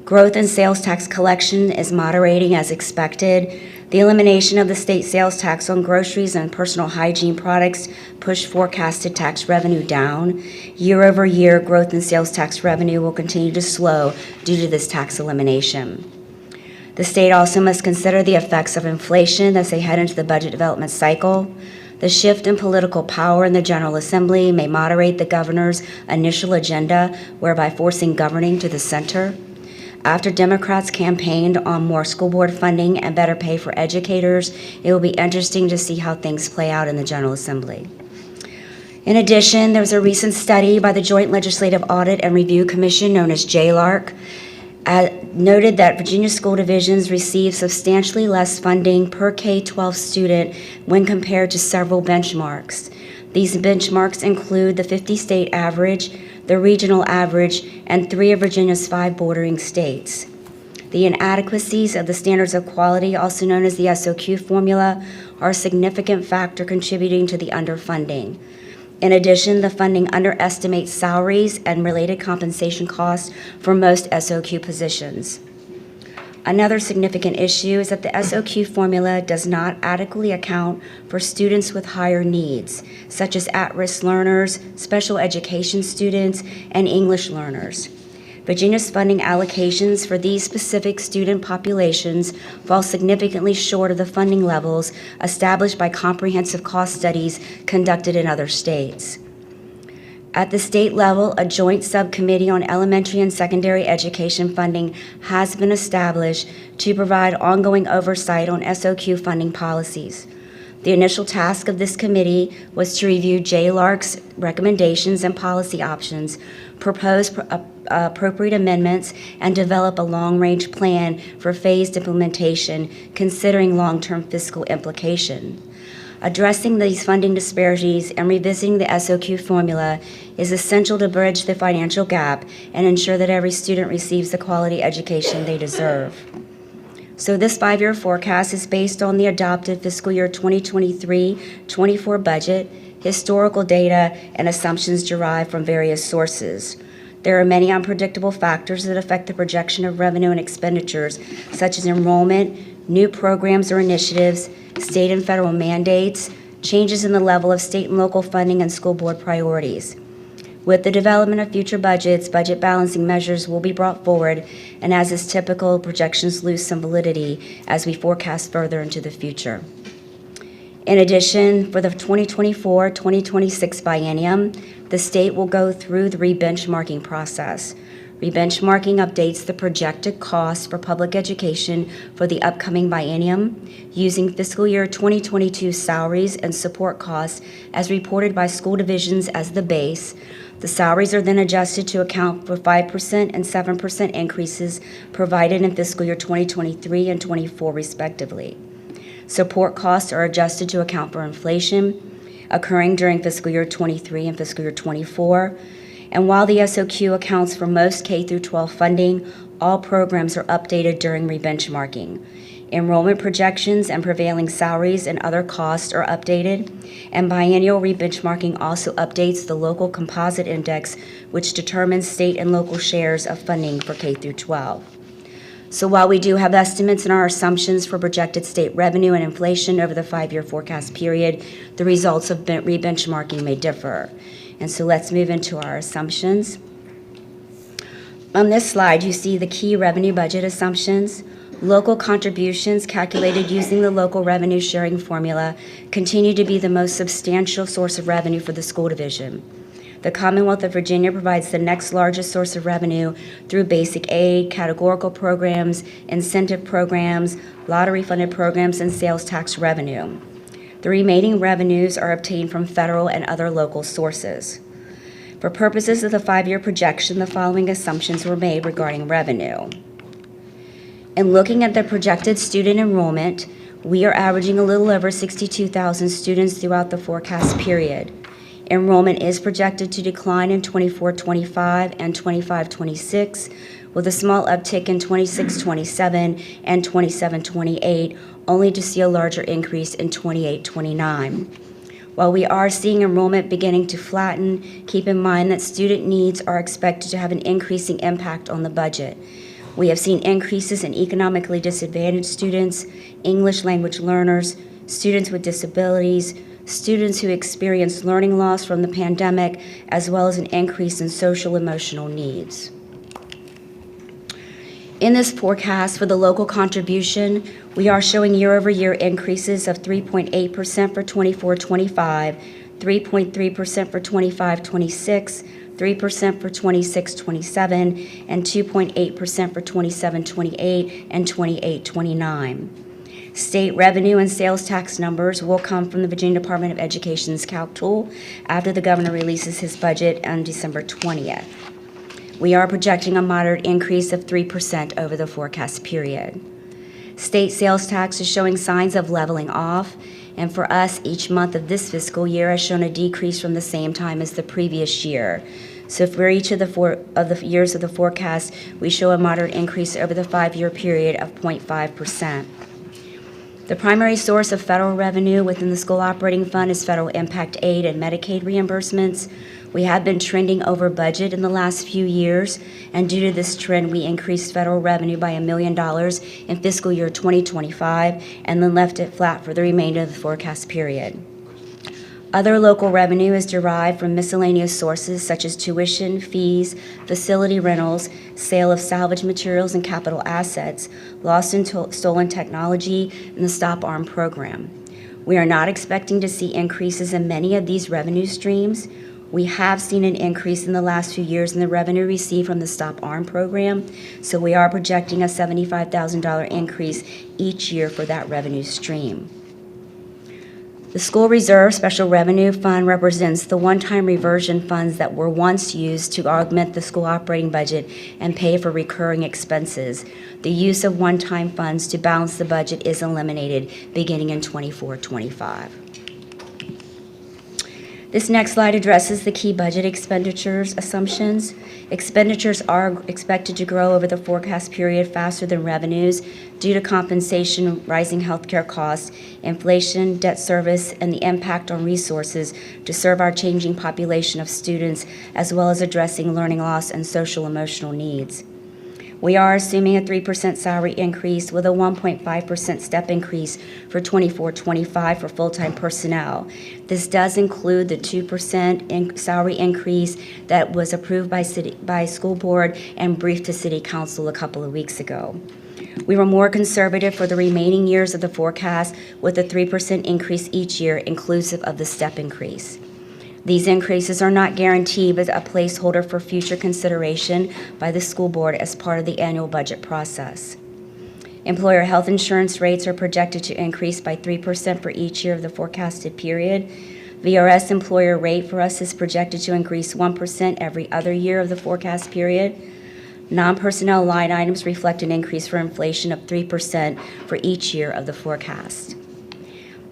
Growth in sales tax collection is moderating as expected. The elimination of the state sales tax on groceries and personal hygiene products pushed forecasted tax revenue down. Year over year, growth in sales tax revenue will continue to slow due to this tax elimination. The state also must consider the effects of inflation as they head into the budget development cycle. The shift in political power in the General Assembly may moderate the governor's initial agenda, whereby forcing governing to the center. After Democrats campaigned on more school board funding and better pay for educators, it will be interesting to see how things play out in the General Assembly. In addition, there was a recent study by the Joint Legislative Audit and Review Commission, known as JLARC, noted that Virginia school divisions receive substantially less funding per K-12 student when compared to several benchmarks. These benchmarks include the 50-state average, the regional average, and 3 of Virginia's 5 bordering states. The inadequacies of the standards of quality, also known as the SOQ formula, are a significant factor contributing to the underfunding. In addition, the funding underestimates salaries and related compensation costs for most SOQ positions. Another significant issue is that the SOQ formula does not adequately account for students with higher needs, such as at-risk learners, special education students, and English learners. Virginia's funding allocations for these specific student populations fall significantly short of the funding levels established by comprehensive cost studies conducted in other states. At the state level, a joint subcommittee on elementary and secondary education funding has been established to provide ongoing oversight on SOQ funding policies. The initial task of this committee was to review JLARC's recommendations and policy options, propose appropriate amendments, and develop a long-range plan for phased implementation, considering long-term fiscal implication. Addressing these funding disparities and revisiting the SOQ formula is essential to bridge the financial gap and ensure that every student receives the quality education they deserve. So this 5-year forecast is based on the adopted fiscal year 2023-24 budget, historical data, and assumptions derived from various sources. There are many unpredictable factors that affect the projection of revenue and expenditures, such as enrollment, new programs or initiatives, state and federal mandates, changes in the level of state and local funding, and school board priorities. With the development of future budgets, budget balancing measures will be brought forward, and as is typical, projections lose some validity as we forecast further into the future. In addition, for the 2024-2026 biennium, the state will go through the re-benchmarking process. Re-benchmarking updates the projected costs for public education for the upcoming biennium using fiscal year 2022 salaries and support costs as reported by school divisions as the base. The salaries are then adjusted to account for 5% and 7% increases provided in fiscal year 2023 and 24 respectively. Support costs are adjusted to account for inflation occurring during fiscal year 23 and fiscal year 24. And while the SOQ accounts for most K through 12 funding, all programs are updated during re-benchmarking. Enrollment projections and prevailing salaries and other costs are updated, and biennial re-benchmarking also updates the local composite index, which determines state and local shares of funding for K through 12. So while we do have estimates in our assumptions for projected state revenue and inflation over the 5-year forecast period, the results of re-benchmarking may differ. And so let's move into our assumptions. On this slide, you see the key revenue budget assumptions. Local contributions calculated using the local revenue sharing formula continue to be the most substantial source of revenue for the school division. The Commonwealth of Virginia provides the next largest source of revenue through basic aid, categorical programs, incentive programs, lottery-funded programs, and sales tax revenue. The remaining revenues are obtained from federal and other local sources. For purposes of the 5-year projection, the following assumptions were made regarding revenue. In looking at the projected student enrollment, we are averaging a little over 62,000 students throughout the forecast period. Enrollment is projected to decline in 24-25 and 25-26, with a small uptick in 26-27 and 27-28, only to see a larger increase in 28-29. While we are seeing enrollment beginning to flatten, keep in mind that student needs are expected to have an increasing impact on the budget. We have seen increases in economically disadvantaged students, English language learners, students with disabilities, students who experience learning loss from the pandemic, as well as an increase in social emotional needs. In this forecast for the local contribution, we are showing year-over-year increases of 3.8% for 24-25, 3.3% for 25-26, 3% for 26-27, and 2.8% for 27-28 and 28-29. State revenue and sales tax numbers will come from the Virginia Department of Education's calc tool after the governor releases his budget on December 20th. We are projecting a moderate increase of 3% over the forecast period. State sales tax is showing signs of leveling off, and for us, each month of this fiscal year has shown a decrease from the same time as the previous year. So for each of the years of the forecast, we show a moderate increase over the 5-year period of 0.5%. The primary source of federal revenue within the school operating fund is federal impact aid and Medicaid reimbursements. We have been trending over budget in the last few years, and due to this trend, we increased federal revenue by $1 million in fiscal year 2025 and then left it flat for the remainder of the forecast period. Other local revenue is derived from miscellaneous sources such as tuition, fees, facility rentals, sale of salvage materials and capital assets, lost and stolen technology, and the Stop Arm program. We are not expecting to see increases in many of these revenue streams. We have seen an increase in the last few years in the revenue received from the Stop Arm program, so we are projecting a $75,000 increase each year for that revenue stream. The School Reserve Special Revenue Fund represents the one-time reversion funds that were once used to augment the school operating budget and pay for recurring expenses. The use of one-time funds to balance the budget is eliminated beginning in 24-25. This next slide addresses the key budget expenditures assumptions. Expenditures are expected to grow over the forecast period faster than revenues due to compensation, rising healthcare costs, inflation, debt service, and the impact on resources to serve our changing population of students, as well as addressing learning loss and social emotional needs. We are assuming a 3% salary increase with a 1.5% step increase for 24-25 for full-time personnel. This does include the 2% salary increase that was approved by school board and briefed to City Council a couple of weeks ago. We were more conservative for the remaining years of the forecast with a 3% increase each year inclusive of the step increase. These increases are not guaranteed, but a placeholder for future consideration by the school board as part of the annual budget process. Employer health insurance rates are projected to increase by 3% for each year of the forecasted period. VRS employer rate for us is projected to increase 1% every other year of the forecast period. Non-personnel line items reflect an increase for inflation of 3% for each year of the forecast.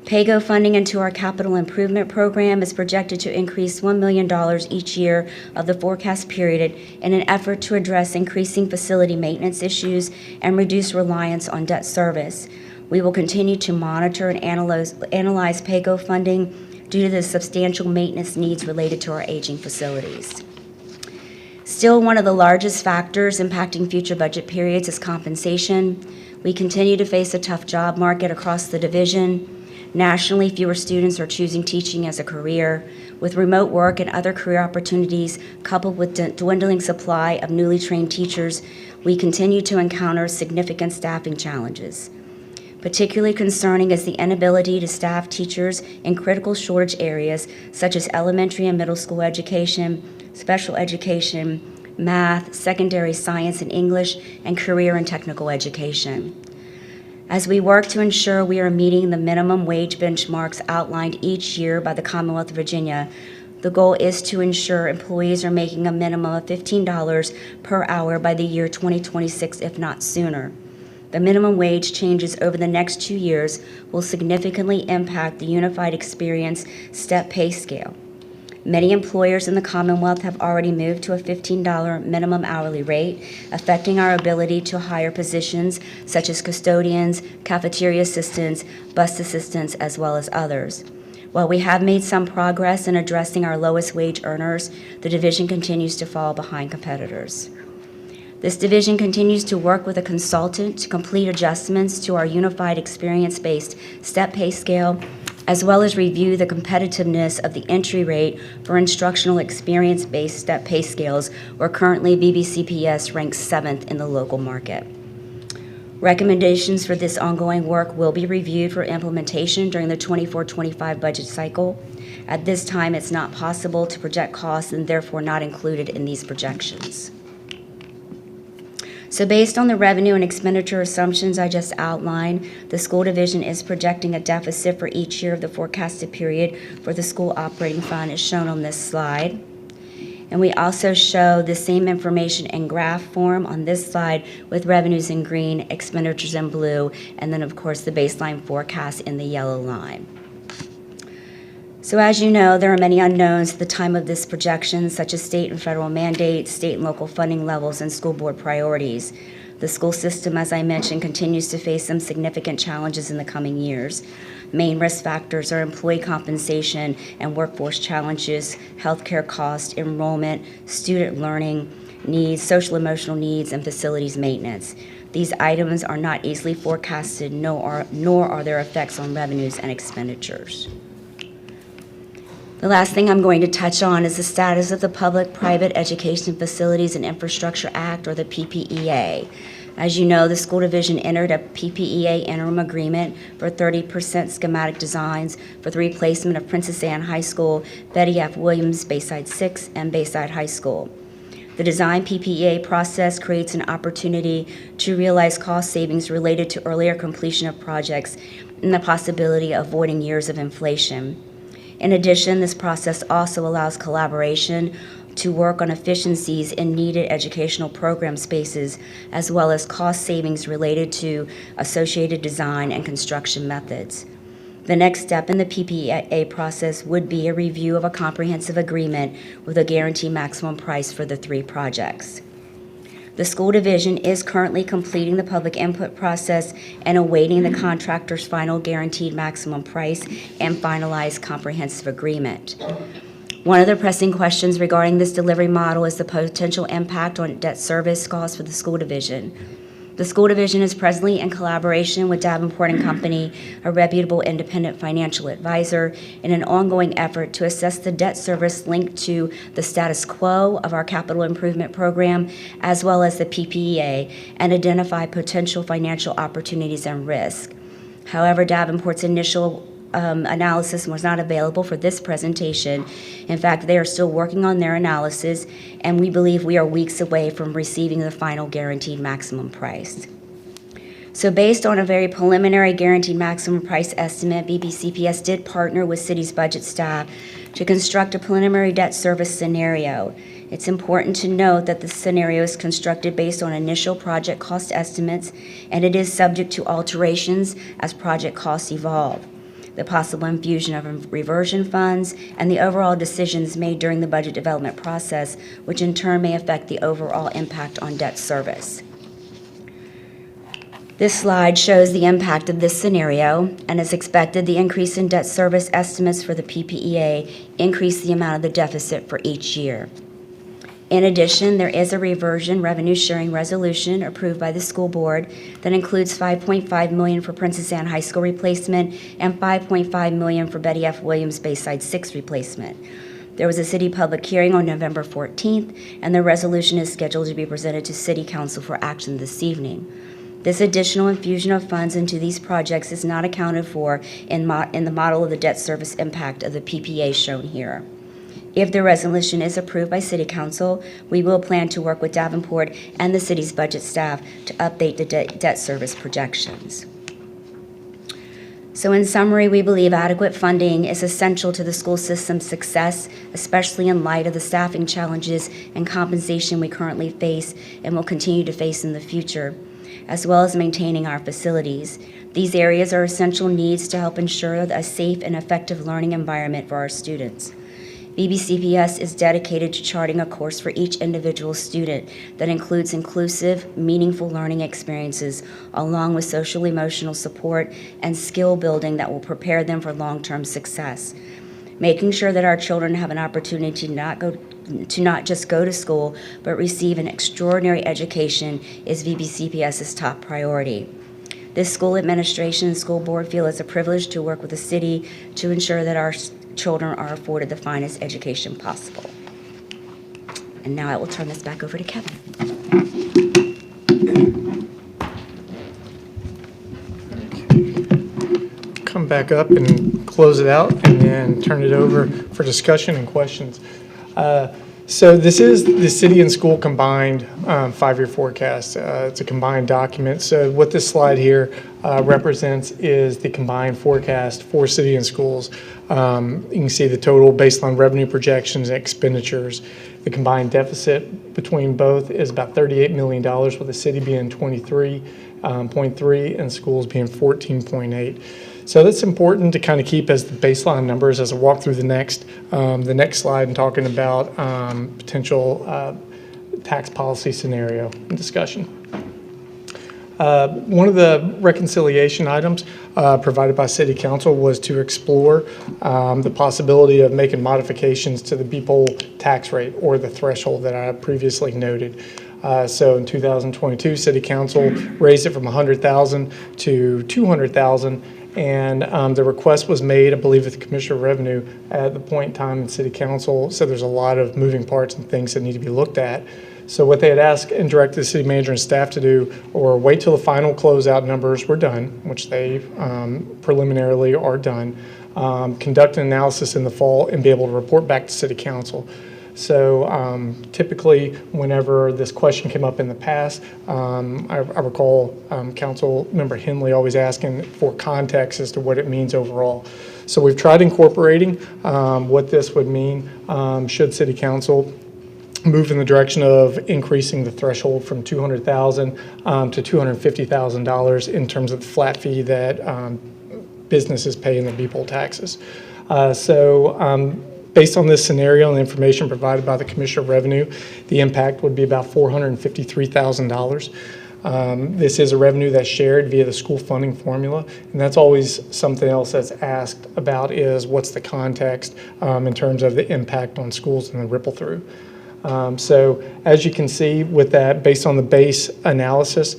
PAYGO funding into our capital improvement program is projected to increase $1 million each year of the forecast period in an effort to address increasing facility maintenance issues and reduce reliance on debt service. We will continue to monitor and analyze PAYGO funding due to the substantial maintenance needs related to our aging facilities. Still, one of the largest factors impacting future budget periods is compensation. We continue to face a tough job market across the division. Nationally, fewer students are choosing teaching as a career. With remote work and other career opportunities, coupled with dwindling supply of newly trained teachers, we continue to encounter significant staffing challenges. Particularly concerning is the inability to staff teachers in critical shortage areas such as elementary and middle school education, special education, math, secondary science and English, and career and technical education. As we work to ensure we are meeting the minimum wage benchmarks outlined each year by the Commonwealth of Virginia, the goal is to ensure employees are making a minimum of $15 per hour by the year 2026, if not sooner. The minimum wage changes over the next 2 years will significantly impact the Unified Experience Step Pay Scale. Many employers in the Commonwealth have already moved to a $15 minimum hourly rate, affecting our ability to hire positions such as custodians, cafeteria assistants, bus assistants, as well as others. While we have made some progress in addressing our lowest wage earners, the division continues to fall behind competitors. This division continues to work with a consultant to complete adjustments to our Unified Experience-based Step Pay Scale, as well as review the competitiveness of the entry rate for instructional experience-based step pay scales, where currently BBCPS ranks 7th in the local market. Recommendations for this ongoing work will be reviewed for implementation during the 24-25 budget cycle. At this time, it's not possible to project costs and therefore not included in these projections. So based on the revenue and expenditure assumptions I just outlined, the school division is projecting a deficit for each year of the forecasted period for the school operating fund as shown on this slide. And we also show the same information in graph form on this slide with revenues in green, expenditures in blue, and then of course the baseline forecast in the yellow line. So as you know, there are many unknowns at the time of this projection, such as state and federal mandates, state and local funding levels, and school board priorities. The school system, as I mentioned, continues to face some significant challenges in the coming years. Main risk factors are employee compensation and workforce challenges, healthcare costs, enrollment, student learning needs, social emotional needs, and facilities maintenance. These items are not easily forecasted, nor are their effects on revenues and expenditures. The last thing I'm going to touch on is the status of the Public-Private Education Facilities and Infrastructure Act, or the PPEA. As you know, the school division entered a PPEA interim agreement for 30% schematic designs for the replacement of Princess Anne High School, Betty F. Williams, Bayside 6, and Bayside High School. The design PPEA process creates an opportunity to realize cost savings related to earlier completion of projects and the possibility of avoiding years of inflation. In addition, this process also allows collaboration to work on efficiencies in needed educational program spaces, as well as cost savings related to associated design and construction methods. The next step in the PPEA process would be a review of a comprehensive agreement with a guaranteed maximum price for the 3 projects. The school division is currently completing the public input process and awaiting the contractor's final guaranteed maximum price and finalized comprehensive agreement. One of the pressing questions regarding this delivery model is the potential impact on debt service costs for the school division. The school division is presently in collaboration with Davenport and Company, a reputable independent financial advisor, in an ongoing effort to assess the debt service linked to the status quo of our capital improvement program, as well as the PPEA, and identify potential financial opportunities and risk. However, Davenport's initial analysis was not available for this presentation. In fact, they are still working on their analysis, and we believe we are weeks away from receiving the final guaranteed maximum price. So based on a very preliminary guaranteed maximum price estimate, BBCPS did partner with City's budget staff to construct a preliminary debt service scenario. It's important to note that the scenario is constructed based on initial project cost estimates, and it is subject to alterations as project costs evolve. The possible infusion of reversion funds, and the overall decisions made during the budget development process, which in turn may affect the overall impact on debt service. This slide shows the impact of this scenario, and as expected, the increase in debt service estimates for the PPEA increased the amount of the deficit for each year. In addition, there is a reversion revenue sharing resolution approved by the school board that includes $5.5 million for Princess Anne High School replacement and $5.5 million for Betty F. Williams Bayside 6 replacement. There was a city public hearing on November 14th, and the resolution is scheduled to be presented to City Council for action this evening. This additional infusion of funds into these projects is not accounted for in the model of the debt service impact of the PPA shown here. If the resolution is approved by City Council, we will plan to work with Davenport and the city's budget staff to update the debt service projections. So in summary, we believe adequate funding is essential to the school system's success, especially in light of the staffing challenges and compensation we currently face and will continue to face in the future, as well as maintaining our facilities. These areas are essential needs to help ensure a safe and effective learning environment for our students. BBCPS is dedicated to charting a course for each individual student that includes inclusive, meaningful learning experiences, along with social-emotional support and skill building that will prepare them for long-term success. Making sure that our children have an opportunity to not just go to school, but receive an extraordinary education is BBCPS's top priority. This school administration and school board feel it's a privilege to work with the city to ensure that our children are afforded the finest education possible. And now I will turn this back over to Kevin. Come back up and close it out, and then turn it over for discussion and questions. So this is the city and school combined 5-year forecast. It's a combined document. So what this slide here represents is the combined forecast for city and schools. You can see the total baseline revenue projections and expenditures. The combined deficit between both is about $38 million, with the city being 23.3 and schools being 14.8. So that's important to kind of keep as the baseline numbers as I walk through the next slide and talking about potential tax policy scenario and discussion. One of the reconciliation items provided by City Council was to explore the possibility of making modifications to the BPOL tax rate, or the threshold that I previously noted. So in 2022, City Council raised it from $100,000 to $200,000. And the request was made, I believe, with the Commissioner of Revenue at the point in time in City Council. So there's a lot of moving parts and things that need to be looked at. So what they had asked and directed the city manager and staff to do, or wait till the final closeout numbers were done, which they preliminarily are done, conduct an analysis in the fall, and be able to report back to City Council. So typically, whenever this question came up in the past, I recall Council Member Henley always asking for context as to what it means overall. So we've tried incorporating what this would mean should City Council move in the direction of increasing the threshold from $200,000 to $250,000 in terms of the flat fee that businesses pay in the BPOL taxes. Based on this scenario and the information provided by the Commissioner of Revenue, the impact would be about $453,000. This is a revenue that's shared via the school funding formula, and that's always something else that's asked about is what's the context in terms of the impact on schools and the ripple through. So as you can see with that, based on the base analysis,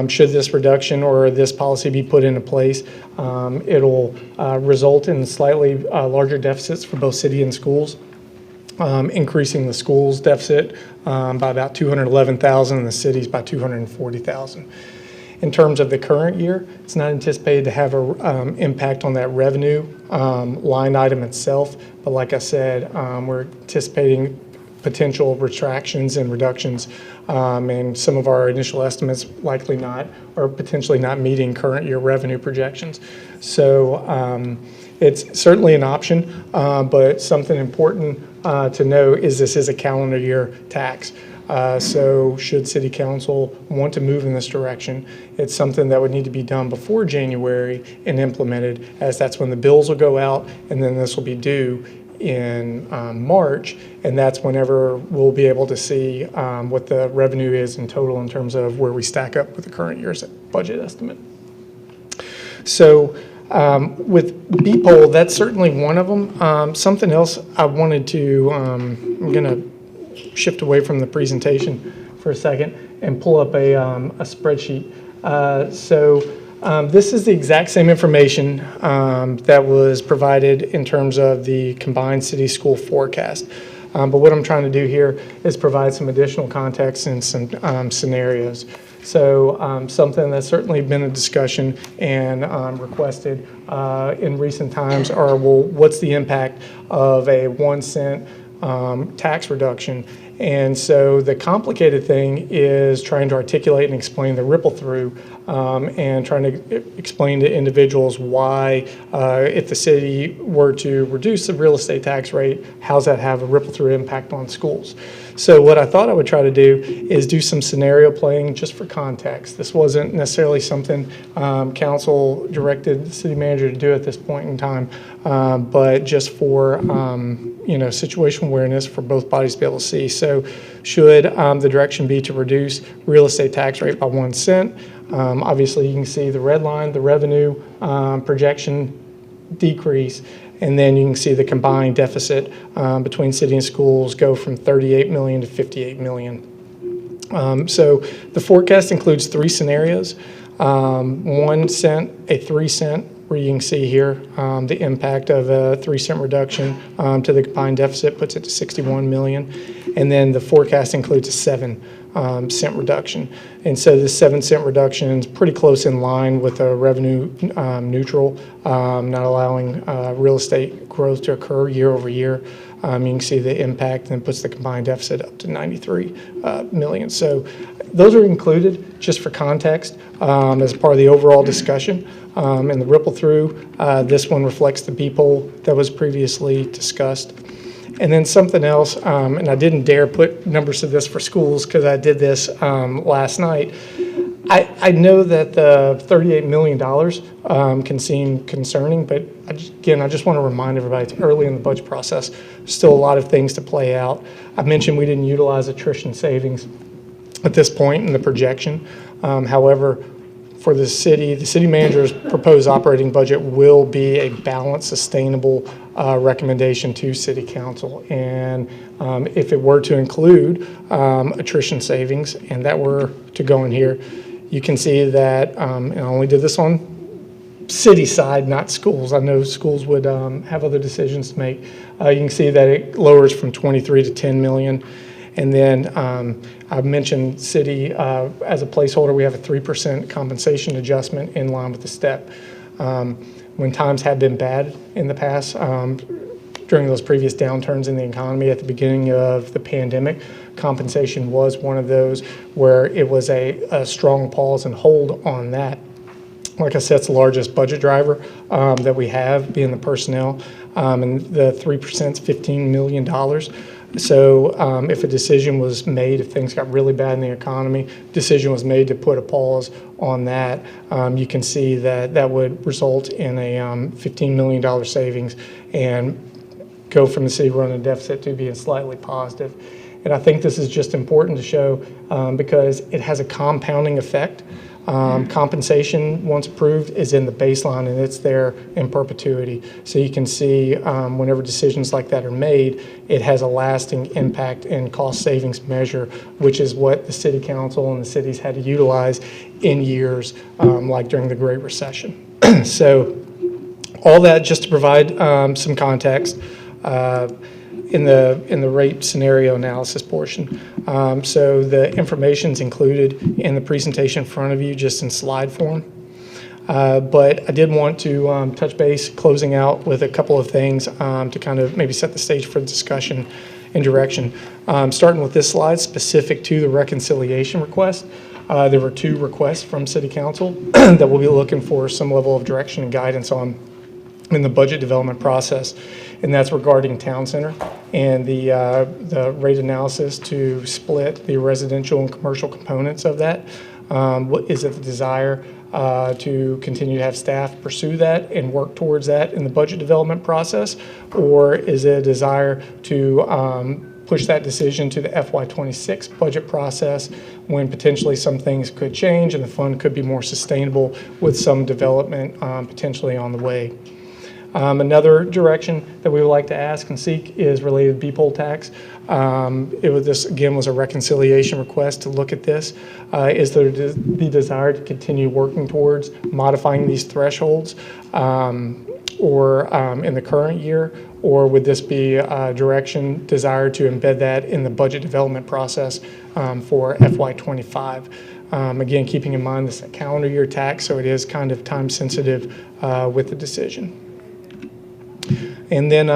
should this reduction or this policy be put into place, it'll result in slightly larger deficits for both city and schools, increasing the schools deficit by about $211,000 and the cities by $240,000. In terms of the current year, it's not anticipated to have an impact on that revenue line item itself, but like I said, we're anticipating potential retractions and reductions, and some of our initial estimates likely not, or potentially not meeting current year revenue projections. So it's certainly an option, but something important to know is this is a calendar year tax. So should City Council want to move in this direction, it's something that would need to be done before January and implemented, as that's when the bills will go out, and then this will be due in March, and that's whenever we'll be able to see what the revenue is in total in terms of where we stack up with the current year's budget estimate. So with BPOL, that's certainly one of them. Something else I wanted to, I'm going to shift away from the presentation for a second and pull up a spreadsheet. This is the exact same information that was provided in terms of the combined city-school forecast. But what I'm trying to do here is provide some additional context and some scenarios. So something that's certainly been a discussion and requested in recent times are, well, what's the impact of a 1 cent tax reduction? And so the complicated thing is trying to articulate and explain the ripple through and trying to explain to individuals why, if the city were to reduce the real estate tax rate, how's that have a ripple through impact on schools? So what I thought I would try to do is do some scenario playing just for context. This wasn't necessarily something council directed the city manager to do at this point in time, but just for situational awareness for both bodies to be able to see. So should the direction be to reduce real estate tax rate by 1 cent? Obviously, you can see the red line, the revenue projection decrease, and then you can see the combined deficit between city and schools go from 38 million to 58 million. So the forecast includes 3 scenarios, 1 cent, a 3 cent, where you can see here the impact of a 3 cent reduction to the combined deficit puts it to 61 million. And then the forecast includes a 7 cent reduction. And so this 7 cent reduction is pretty close in line with a revenue neutral, not allowing real estate growth to occur year over year. You can see the impact, and puts the combined deficit up to 93 million. So those are included just for context as part of the overall discussion. And the ripple through, this one reflects the BPOL that was previously discussed. And then something else, and I didn't dare put numbers to this for schools because I did this last night. I know that the $38 million can seem concerning, but I just want to remind everybody it's early in the budget process. There's still a lot of things to play out. I mentioned we didn't utilize attrition savings at this point in the projection. However, for the city manager's proposed operating budget will be a balanced, sustainable recommendation to city council. And if it were to include attrition savings, and that were to go in here, you can see that, and I only did this on city side, not schools. I know schools would have other decisions to make. You can see that it lowers from 23 to 10 million. And then I've mentioned city as a placeholder, we have a 3% compensation adjustment in line with the step. When times have been bad in the past, during those previous downturns in the economy at the beginning of the pandemic, compensation was one of those where it was a strong pause and hold on that. Like I said, it's the largest budget driver that we have, being the personnel, and the 3% is $15 million. So if a decision was made, if things got really bad in the economy, decision was made to put a pause on that, you can see that that would result in a $15 million savings and go from the city running a deficit to being slightly positive. And I think this is just important to show because it has a compounding effect. Compensation, once approved, is in the baseline and it's there in perpetuity. So you can see whenever decisions like that are made, it has a lasting impact and cost savings measure, which is what the city council and the cities had to utilize in years like during the Great Recession. So all that just to provide some context in the rate scenario analysis portion. So the information's included in the presentation in front of you, just in slide form. But I did want to touch base, closing out with a couple of things to kind of maybe set the stage for discussion and direction. Starting with this slide, specific to the reconciliation request. There were 2 requests from City Council that we'll be looking for some level of direction and guidance on in the budget development process, and that's regarding Town Center and the rate analysis to split the residential and commercial components of that. What is it the desire to continue to have staff pursue that and work towards that in the budget development process, or is it a desire to push that decision to the FY26 budget process when potentially some things could change and the fund could be more sustainable with some development potentially on the way. Another direction that we would like to ask and seek is related to B-poll tax. This again was a reconciliation request to look at this. Is there the desire to continue working towards modifying these thresholds or in the current year, or would this be a direction desire to embed that in the budget development process for FY25? Again, keeping in mind this is a calendar year tax, so it is kind of time sensitive with the decision. And then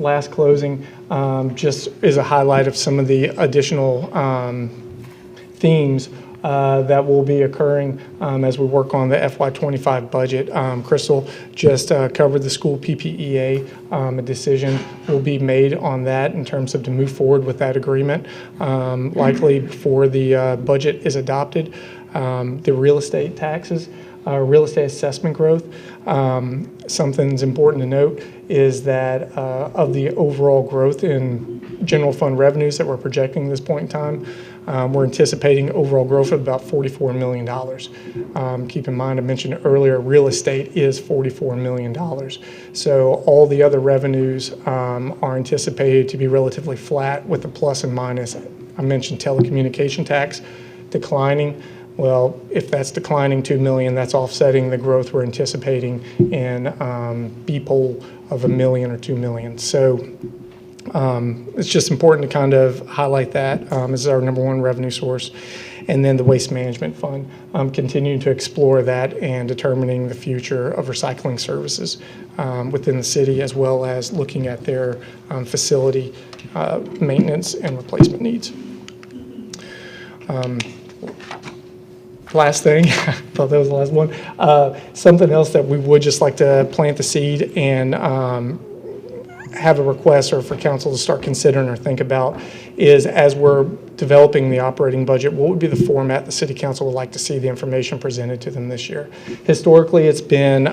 last closing just is a highlight of some of the additional themes that will be occurring as we work on the FY25 budget. Crystal just covered the school PPEA. A decision will be made on that in terms of to move forward with that agreement, likely before the budget is adopted. The real estate taxes, real estate assessment growth. Something's important to note is that of the overall growth in general fund revenues that we're projecting at this point in time, we're anticipating overall growth of about $44 million. Keep in mind, I mentioned earlier, real estate is $44 million. So all the other revenues are anticipated to be relatively flat with the plus and minus. I mentioned telecommunication tax declining. Well, if that's declining $2 million, that's offsetting the growth we're anticipating in B-poll of $1 million or $2 million. So it's just important to kind of highlight that as our number one revenue source. And then the waste management fund, continuing to explore that and determining the future of recycling services within the city, as well as looking at their facility maintenance and replacement needs. Last thing, I thought that was the last one. Something else that we would just like to plant the seed and have a request or for council to start considering or think about is, as we're developing the operating budget, what would be the format the city council would like to see the information presented to them this year? Historically, it's been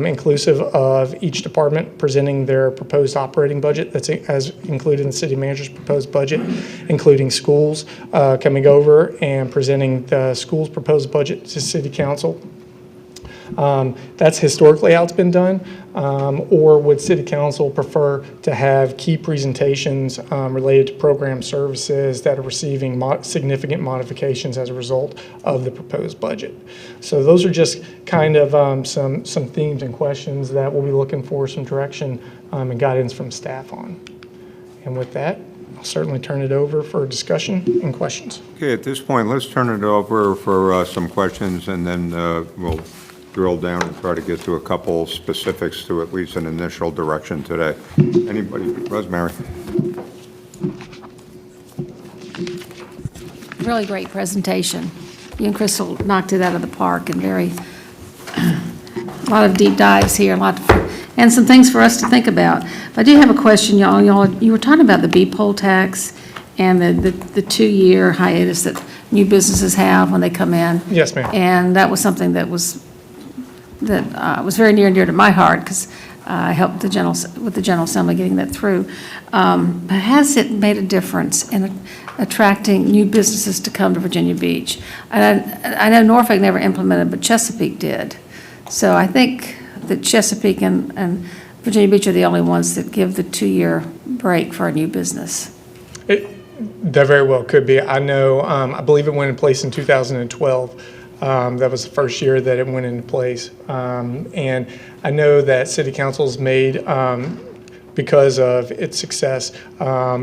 inclusive of each department presenting their proposed operating budget that's as included in the city manager's proposed budget, including schools coming over and presenting the school's proposed budget to city council. That's historically how it's been done, or would City Council prefer to have key presentations related to program services that are receiving significant modifications as a result of the proposed budget? So those are just kind of some themes and questions that we'll be looking for some direction and guidance from staff on. And with that, I'll certainly turn it over for discussion and questions. Okay, at this point, let's turn it over for some questions, and then we'll drill down and try to get to a couple specifics to at least an initial direction today. Anybody? Rosemary. Really great presentation. You and Crystal knocked it out of the park, and a lot of deep dives here, and some things for us to think about. But I do have a question, y'all. You were talking about the B-poll tax and the 2-year hiatus that new businesses have when they come in. Yes, ma'am. And that was something that was very near and dear to my heart, because I helped with the General Assembly getting that through. But has it made a difference in attracting new businesses to come to Virginia Beach? And I know Norfolk never implemented, but Chesapeake did. So I think that Chesapeake and Virginia Beach are the only ones that give the 2-year break for a new business. That very well could be. I know, I believe it went in place in 2012. That was the first year that it went into place. And I know that City Council's made, because of its success,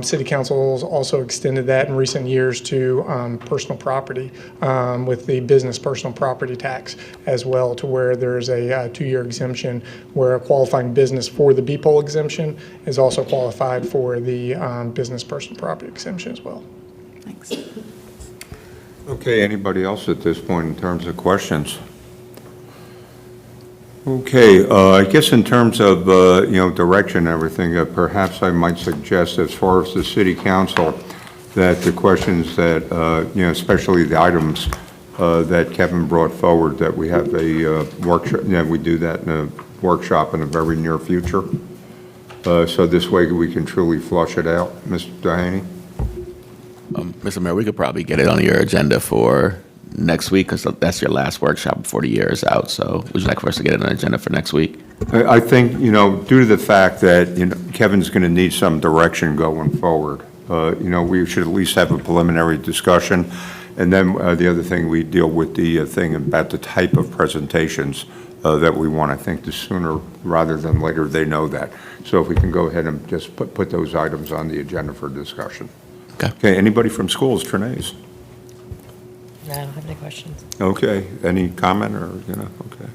City Council's also extended that in recent years to personal property with the business personal property tax as well, to where there's a 2-year exemption where a qualifying business for the B-POL exemption is also qualified for the business personal property exemption as well. Thanks. Okay, anybody else at this point in terms of questions? Okay, I guess in terms of, direction and everything, perhaps I might suggest as far as the city council, that the questions that, especially the items that Kevin brought forward, that we have a workshop, we do that in a workshop in the very near future. So this way we can truly flush it out. Mr. Dehaney? Mr. Mayor, we could probably get it on your agenda for next week, because that's your last workshop before the year is out. So would you like for us to get it on the agenda for next week? I think, due to the fact that, Kevin's going to need some direction going forward, we should at least have a preliminary discussion. And then the other thing, we deal with the thing about the type of presentations that we want. I think the sooner rather than later they know that. So if we can go ahead and just put those items on the agenda for discussion. Okay, anybody from schools? Trinace? No, I don't have any questions. Okay, any comment or, okay.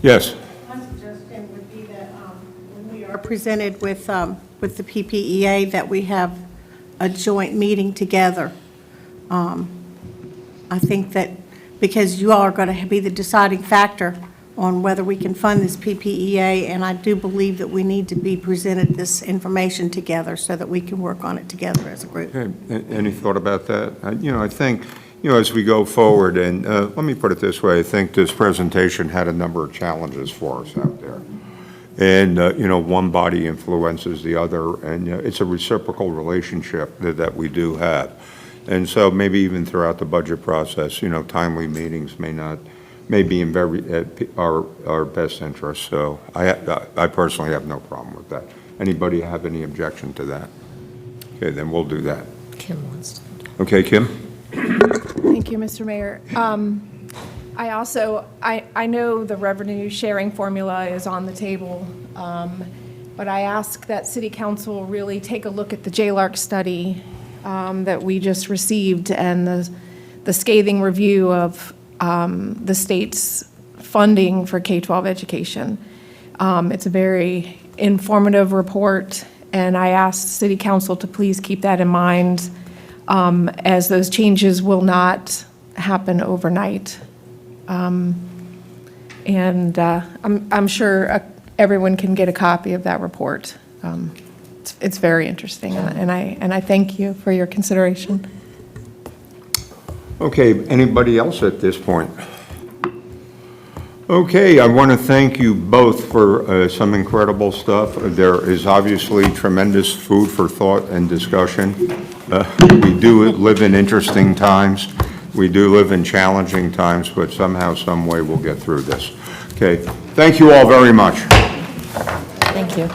Yes? My suggestion would be that when we are presented with the PPEA, that we have a joint meeting together. I think that because you all are going to be the deciding factor on whether we can fund this PPEA, and I do believe that we need to be presented this information together so that we can work on it together as a group. Okay, any thought about that? I think, as we go forward, and let me put it this way, I think this presentation had a number of challenges for us out there. And, one body influences the other, and it's a reciprocal relationship that we do have. And so maybe even throughout the budget process, timely meetings may be in our best interest. So I personally have no problem with that. Anybody have any objection to that? Okay, then we'll do that. Kim wants to. Okay, Kim? Thank you, Mr. Mayor. I know the revenue sharing formula is on the table, but I ask that City Council really take a look at the JLARC study that we just received and the scathing review of the state's funding for K-12 education. It's a very informative report, and I ask City Council to please keep that in mind, as those changes will not happen overnight. I'm sure everyone can get a copy of that report. It's very interesting, and I thank you for your consideration. Okay, anybody else at this point? Okay, I want to thank you both for some incredible stuff. There is obviously tremendous food for thought and discussion. We do live in interesting times. We do live in challenging times, but somehow, some way, we'll get through this. Okay, thank you all very much. Thank you.